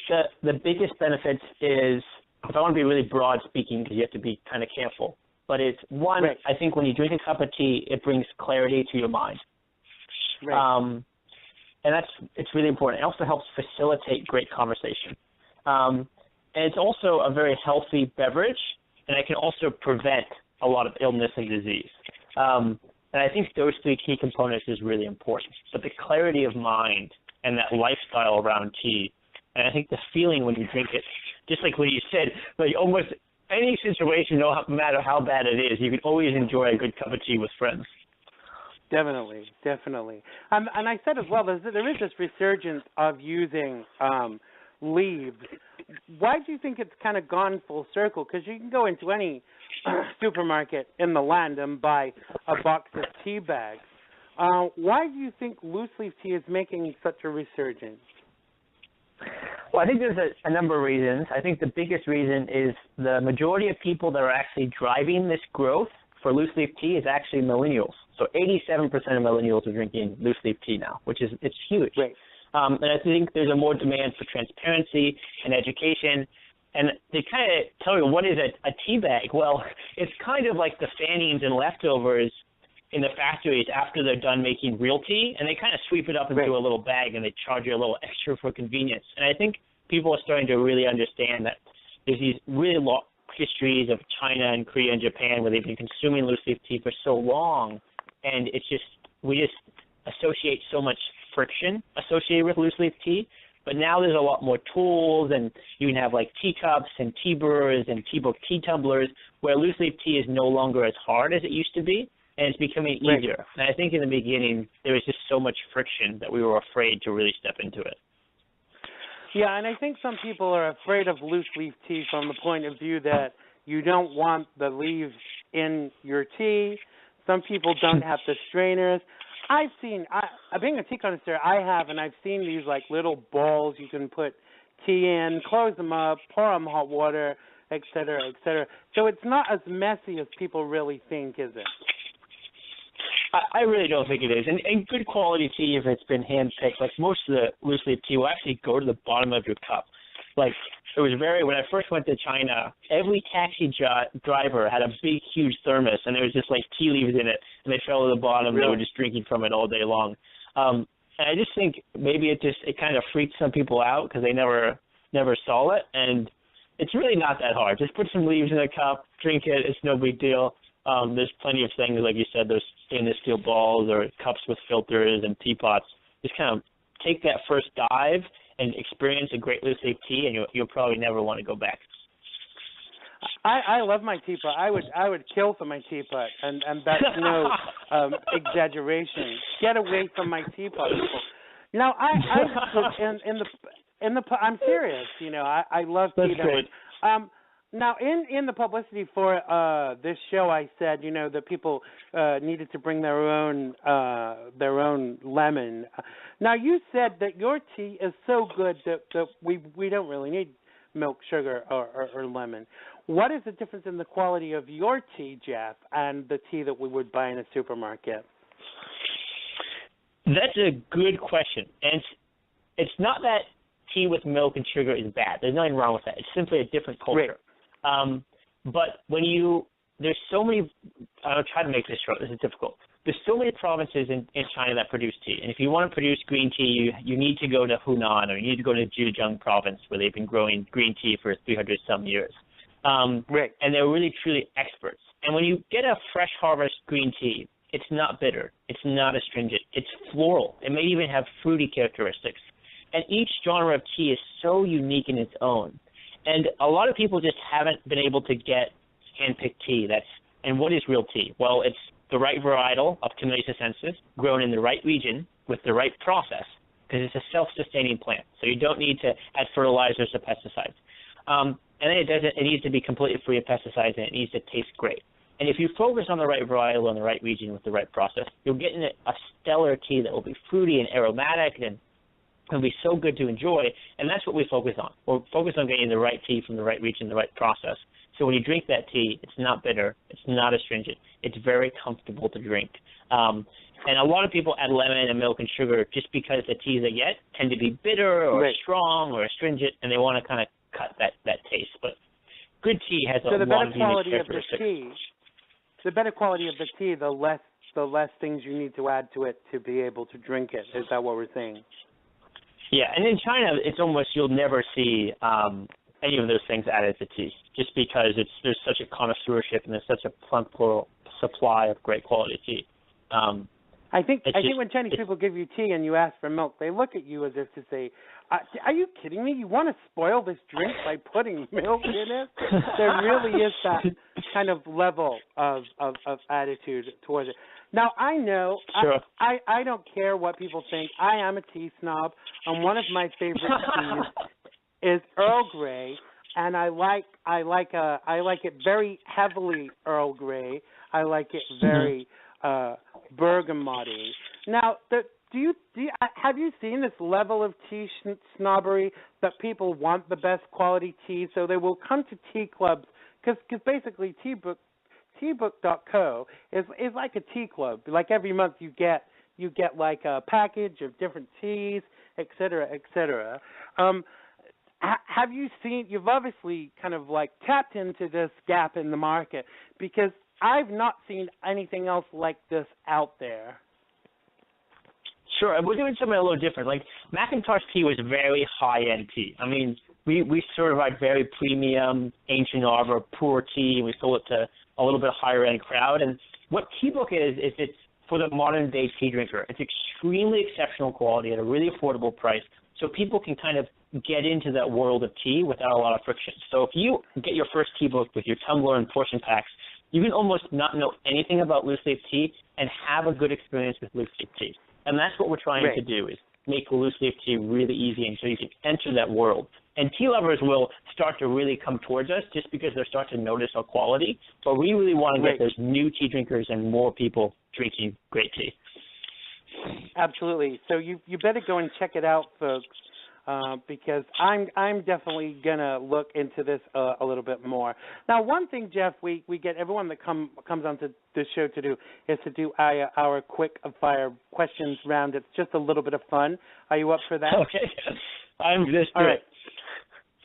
the biggest benefits is, if I want to be really broad speaking, because you have to be kind of careful, but it's one, right. I think when you drink a cup of tea, it brings clarity to your mind. Right. And it's really important. It also helps facilitate great conversation. And it's also a very healthy beverage, and it can also prevent a lot of illness and disease. And I think those three key components is really important. But the clarity of mind and that lifestyle around tea, and I think the feeling when you drink it, just like what you said, like almost any situation, no matter how bad it is, you can always enjoy a good cup of tea with friends. Definitely. And I said as well, there is this resurgence of using leaves. Why do you think it's kind of gone full circle? Because you can go into any supermarket in the land and buy a box of tea bags. Why do you think loose leaf tea is making such a resurgence? Well, I think there's a number of reasons. I think the biggest reason is the majority of people that are actually driving this growth for loose leaf tea is actually millennials. So 87% of millennials are drinking loose leaf tea now, it's huge. Right. And I think there's a more demand for transparency and education. And they kind of tell you, what is a tea bag? Well, it's kind of like the fannings and leftovers in the factories after they're done making real tea, and they kind of sweep it up into a little bag, and they charge you a little extra for convenience. And I think people are starting to really understand that there's these really long histories of China and Korea and Japan where they've been consuming loose leaf tea for so long, and we just associate so much friction associated with loose leaf tea. But now there's a lot more tools, and you can have like teacups and tea brewers and Tbook tea tumblers where loose leaf tea is no longer as hard as it used to be, and it's becoming easier. Right. And I think in the beginning there was just so much friction that we were afraid to really step into it. Yeah, and I think some people are afraid of loose leaf tea from the point of view that you don't want the leaves in your tea. Some people don't have the strainers. Being a tea connoisseur, I've seen these like little balls you can put tea in, close them up, pour them hot water, et cetera, et cetera. So it's not as messy as people really think, is it? I really don't think it is. And good quality tea, if it's been hand-picked, like most of the loose leaf tea will actually go to the bottom of your cup. Like, it was when I first went to China, every taxi driver had a big, huge thermos, and there was just like tea leaves in it, and they fell to the bottom, and they were just drinking from it all day long. And I just think maybe it kind of freaked some people out because they never saw it, and it's really not that hard. Just put some leaves in a cup, drink it, it's no big deal. There's plenty of things, like you said, those stainless steel balls or cups with filters and teapots. Just kind of take that first dive and experience a great loose leaf tea, and you'll probably never want to go back. I love my teapot. I would kill for my teapot, and that's no exaggeration. Get away from my teapot, people. Now I'm serious. I love tea. That's great. Now, in the publicity for this show, I said, that people needed to bring their own lemon. Now, you said that your tea is so good that we don't really need milk, sugar, or lemon. What is the difference in the quality of your tea, Jeff, and the tea that we would buy in a supermarket? That's a good question. And it's not that tea with milk and sugar is bad. There's nothing wrong with that. It's simply a different culture. Right. But there's so many, I'll try to make this short, this is difficult. there's so many provinces in China that produce tea. And if you want to produce green tea, you need to go to Hunan or you need to go to Zhejiang province where they've been growing green tea for 300-some years. Right. And they're really, truly experts. And when you get a fresh harvest green tea, it's not bitter. It's not astringent. It's floral. It may even have fruity characteristics. And each genre of tea is so unique in its own. And a lot of people just haven't been able to get hand-picked tea. And what is real tea? Well, it's the right varietal of Camellia sinensis, grown in the right region with the right process, because it's a self-sustaining plant. So you don't need to add fertilizers or pesticides. And then it needs to be completely free of pesticides, and it needs to taste great. And if you focus on the right varietal in the right region with the right process, you'll get a stellar tea that will be fruity and aromatic and it'll be so good to enjoy. And that's what we focus on. We're focused on getting the right tea from the right region, the right process. So when you drink that tea, it's not bitter, it's not astringent, it's very comfortable to drink. And a lot of people add lemon and milk and sugar just because the teas they get tend to be bitter or strong or astringent, and they want to kind of cut that taste. But good tea has a lot of unique characteristics. The better quality of the tea, the less things you need to add to it to be able to drink it. Is that what we're saying? Yeah, and in China, it's almost you'll never see any of those things added to tea, just because there's such a connoisseurship and there's such a plentiful supply of great quality tea. I think when Chinese people give you tea and you ask for milk, they look at you as if to say, are you kidding me? You want to spoil this drink by putting milk in it? There really is that kind of level of attitude towards it. Now, I know, sure. I don't care what people think. I am a tea snob, and one of my favorite teas is Earl Grey, and I like it very heavily Earl Grey. I like it very bergamoty. Now, have you seen this level of tea snobbery that people want the best quality tea, so they will come to tea clubs because basically Tbook.co is like a tea club. Like every month you get like a package of different teas, et cetera, et cetera. Have you seen? You've obviously kind of like tapped into this gap in the market because I've not seen anything else like this out there. Sure, we're doing something a little different. Like McIntosh tea was very high-end tea. I mean, we certified very premium, ancient arbor, poor tea, and we sold it to a little bit higher-end crowd. And what Tbook is it's for the modern-day tea drinker. It's extremely exceptional quality at a really affordable price, so people can kind of get into that world of tea without a lot of friction. So if you get your first Tbook with your tumbler and portion packs, you can almost not know anything about loose leaf tea and have a good experience with loose leaf tea. And that's what we're trying to do, is make loose leaf tea really easy and so you can enter that world. And tea lovers will start to really come towards us just because they'll start to notice our quality. But we really want to get those new tea drinkers and more people drinking great tea. Absolutely. So you better go and check it out, folks, because I'm definitely gonna look into this a little bit more. Now, one thing, Jeff, we get everyone that comes onto the show to do is to do our quick fire questions round. It's just a little bit of fun. Are you up for that? Okay. I'm just all right.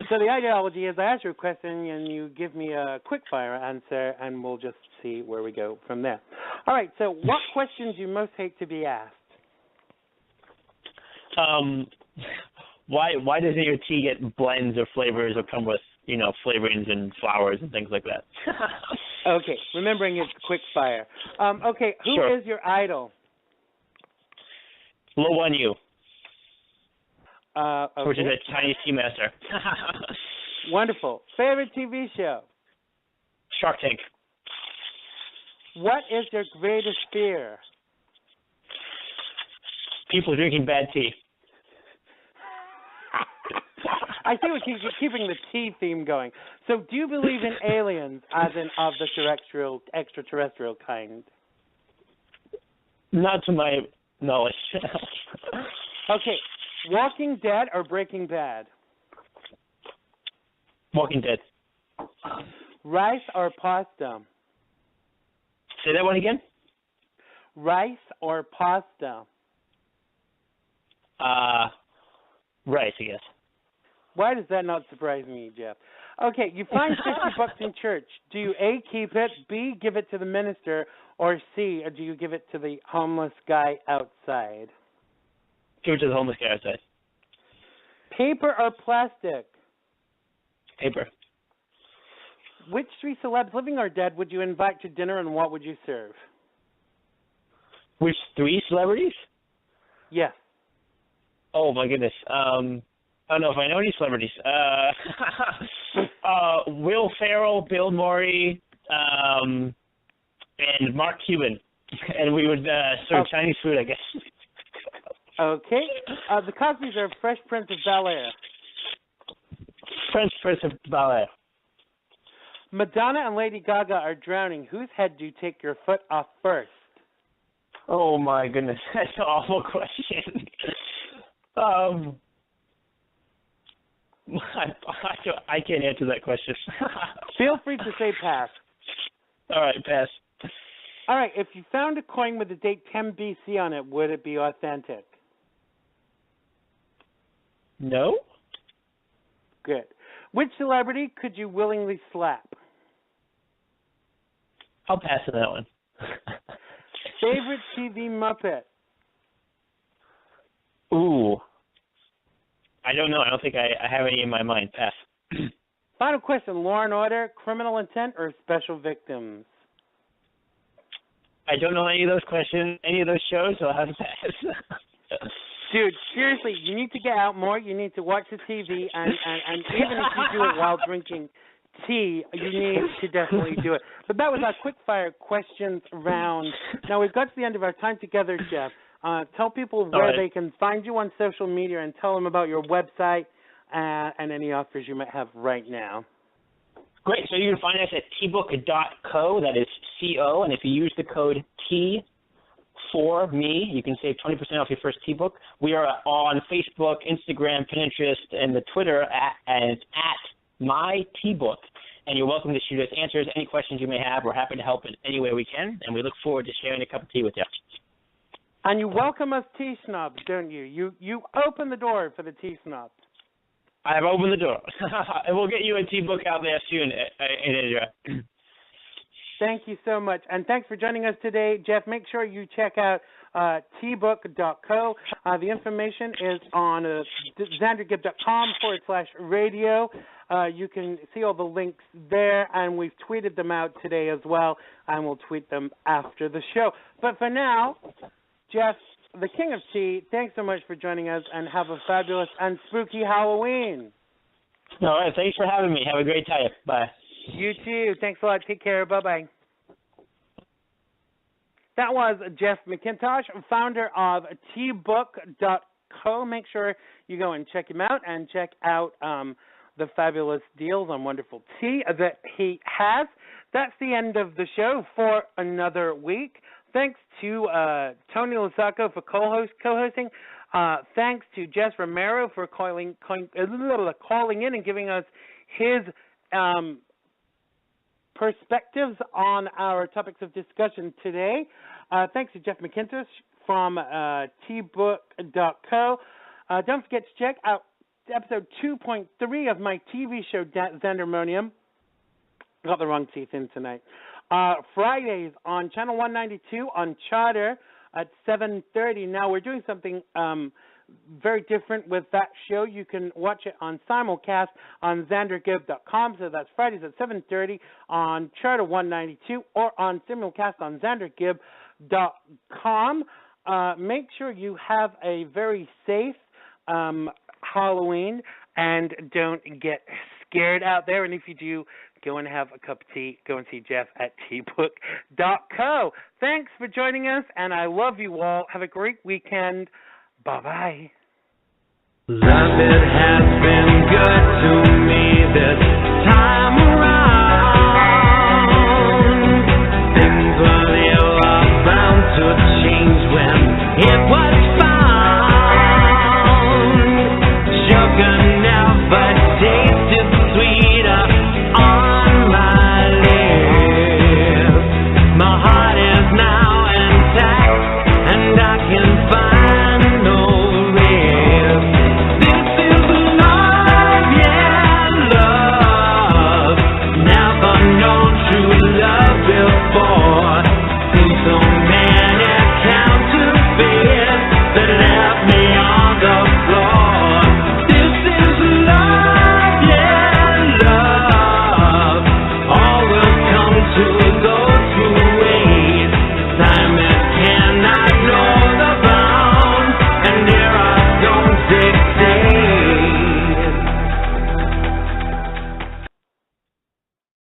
So the ideology is I ask you a question and you give me a quick fire answer, and we'll just see where we go from there. All right. So what questions do you most hate to be asked? Why doesn't your tea get blends or flavors or come with, flavorings and flowers and things like that? Okay, remembering it's quick fire. Okay, who is your idol? Lo Wan Yu, okay. which is a Chinese tea master. Wonderful. Favorite TV show? Shark Tank. What is your greatest fear? People drinking bad tea. I see we're keeping the tea theme going. So do you believe in aliens as in of the extraterrestrial kind? Not to my knowledge. Okay. Walking Dead or Breaking Bad? Walking Dead. Rice or pasta? Say that one again? Rice or pasta? Rice, I guess. Why does that not surprise me, Jeff? Okay, you find $50 in church. Do you A, keep it, B, give it to the minister, Or C, do you give it to the homeless guy outside? Give it to the homeless guy outside. Paper or plastic? Paper. Which 3 celebs, living or dead, would you invite to dinner, and what would you serve? Which 3 celebrities? Yes. Oh, my goodness. I don't know if I know any celebrities. Will Ferrell, Bill Murray, and Mark Cuban. And we would serve Chinese food, I guess. Okay. The Cosbys are Fresh Prince of Bel-Air. French Prince of Bel-Air. Madonna and Lady Gaga are drowning. Whose head do you take your foot off first? Oh, my goodness. That's an awful question. I can't answer that question. Feel free to say pass. All right, pass. All right, if you found a coin with the date 10 BC on it, would it be authentic? No. Good. Which celebrity could you willingly slap? I'll pass on that one. Favorite TV Muppet? Ooh. I don't know. I don't think I have any in my mind. Pass. Final question, Law and Order, Criminal Intent, or Special Victims? I don't know any of those questions, any of those shows, so I'll have to pass. Dude, seriously, you need to get out more. You need to watch the TV, and even if you do it while drinking tea, you need to definitely do it. But that was our quick-fire questions round. Now, we've got to the end of our time together, Jeff. Tell people where they can find you on social media, and tell them about your website and any offers you might have right now. Great. So you can find us at tbook.co. That is C-O. And if you use the code T for me, you can save 20% off your first Tbook. We are on Facebook, Instagram, Pinterest, and the Twitter, and it's at myTbook. And you're welcome to shoot us answers, any questions you may have. We're happy to help in any way we can, and we look forward to sharing a cup of tea with you. And you welcome us tea snobs, don't you? You open the door for the tea snobs. I have opened the door. And we'll get you a Tbook out there soon, Andrea. Thank you so much. And thanks for joining us today, Jeff. Make sure you check out tbook.co. The information is on xandergibb.com/radio. You can see all the links there, and we've tweeted them out today as well, and we'll tweet them after the show. But for now, Jeff, the King of Tea, thanks so much for joining us, and have a fabulous and spooky Halloween. All right, thanks for having me. Have a great time. Bye. You too. Thanks a lot. Take care. Bye-bye. That was Jeff McIntosh, founder of Tbook.co. Make sure you go and check him out and check out the fabulous deals on wonderful tea that he has. That's the end of the show for another week. Thanks to Tony Losacco for co-hosting. Thanks to Jess Romero for calling in and giving us his perspectives on our topics of discussion today. Thanks to Jeff McIntosh from tbook.co. Don't forget to check out episode 2.3 of my TV show, Xandermonium. Got the wrong teeth in tonight. Fridays on Channel 192 on Charter at 7:30. Now, we're doing something very different with that show. You can watch it on simulcast on xandergibb.com. So that's Fridays at 7:30 on Charter 192 or on simulcast on xandergibb.com. Make sure you have a very safe Halloween and don't get scared out there. And if you do, go and have a cup of tea. Go and see Jeff at tbook.co. Thanks for joining us, and I love you all. Have a great weekend. Bye-bye. Life, it has been good to me this